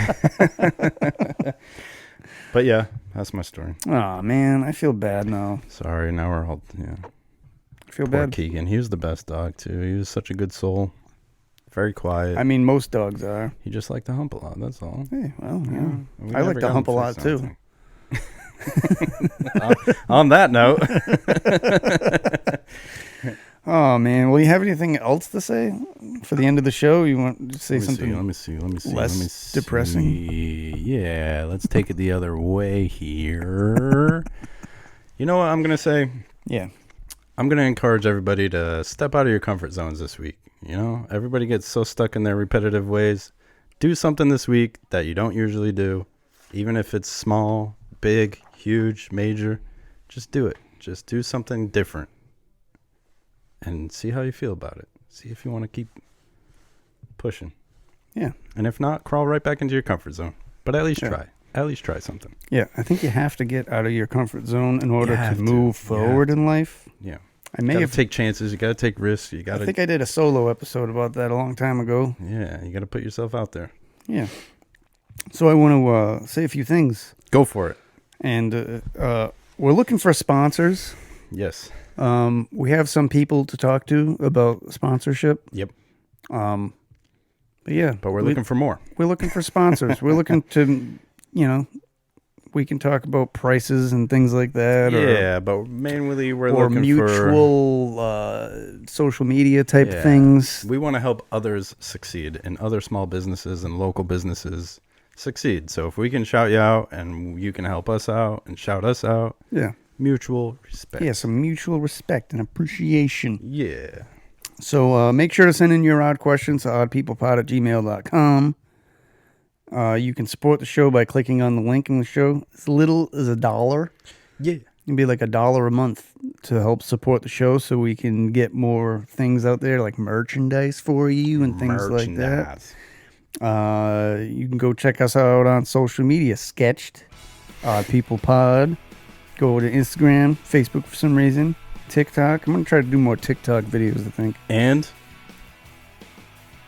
But yeah, that's my story. Oh man, I feel bad now. Sorry, now we're all I feel Poor bad. Keegan. He was the best dog too. He was such a good soul. Very quiet. I mean, most dogs are. He just liked to hump a lot. That's all. Hey, well, yeah. We I never like to got him hump a for lot too. something. On that note. Oh man, well, you have anything else to say for the end of the show? You want to say something? Let me see. less depressing? Yeah, let's take it the other way here. You know what I'm gonna say? Yeah. I'm gonna encourage everybody to step out of your comfort zones this week. You know, everybody gets so stuck in their repetitive ways. Do something this week that you don't usually do, even if it's small, big, huge, major. Just do it. Just do something different. And see how you feel about it. See if you want to keep pushing. Yeah. And if not, crawl right back into your comfort zone. But at least try. At least try something. Yeah, I think you have to get out of your comfort zone in order to have to. move forward in life. Yeah. I may You have. gotta take chances. You gotta take risks. You gotta. I think I did a solo episode about that a long time ago. Yeah. You gotta put yourself out there. Yeah. So I want to say a few things, Go for it. and we're looking for sponsors. Yes. We have some people to talk to about sponsorship. Yep. But yeah, But we're looking for more. We're looking for sponsors. We're looking to, we can talk about prices and things like that. Yeah, but mainly we're or looking mutual social media type Yeah. things. We want to help others succeed and other small businesses and local businesses succeed. So if we can shout you out and you can help us out and shout us out, Yeah. mutual respect. Yeah, some mutual respect and appreciation. Yeah. So make sure to send in your odd questions to oddpeoplepod@gmail.com. You can support the show by clicking on the link in the show. As little as $1. Yeah. It can be like $1 a month to help support the show so we can get more things out there like merchandise for you and things like that. You can go check us out on social media, Sketched, Odd People Pod. Go to Instagram, Facebook for some reason, TikTok. I'm going to try to do more TikTok videos, I think. And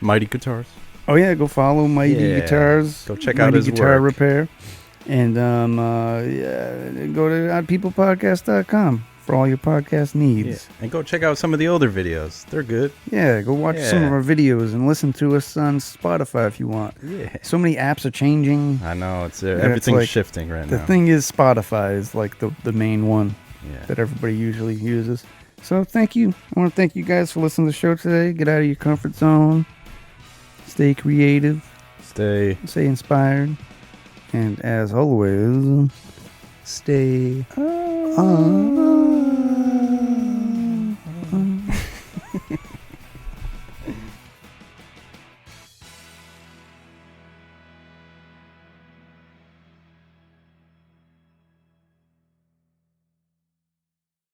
Mighty Guitars. Oh, yeah, go follow Mighty Yeah. Guitars. Go check Mighty out his Guitar work. Repair. And go to oddpeoplepodcast.com for all your podcast Yeah. needs. And go check out some of the older videos. They're good. Yeah, go watch some Yeah. of our videos and listen to us on Spotify if you want. Yeah. So many apps are changing. I know. It's it's everything's like shifting right The now. thing is, Spotify is like the main one Yeah. that everybody usually uses. So thank you. I want to thank you guys for listening to the show today. Get out of your comfort zone. Stay creative. Stay Stay inspired. And as always, stay on.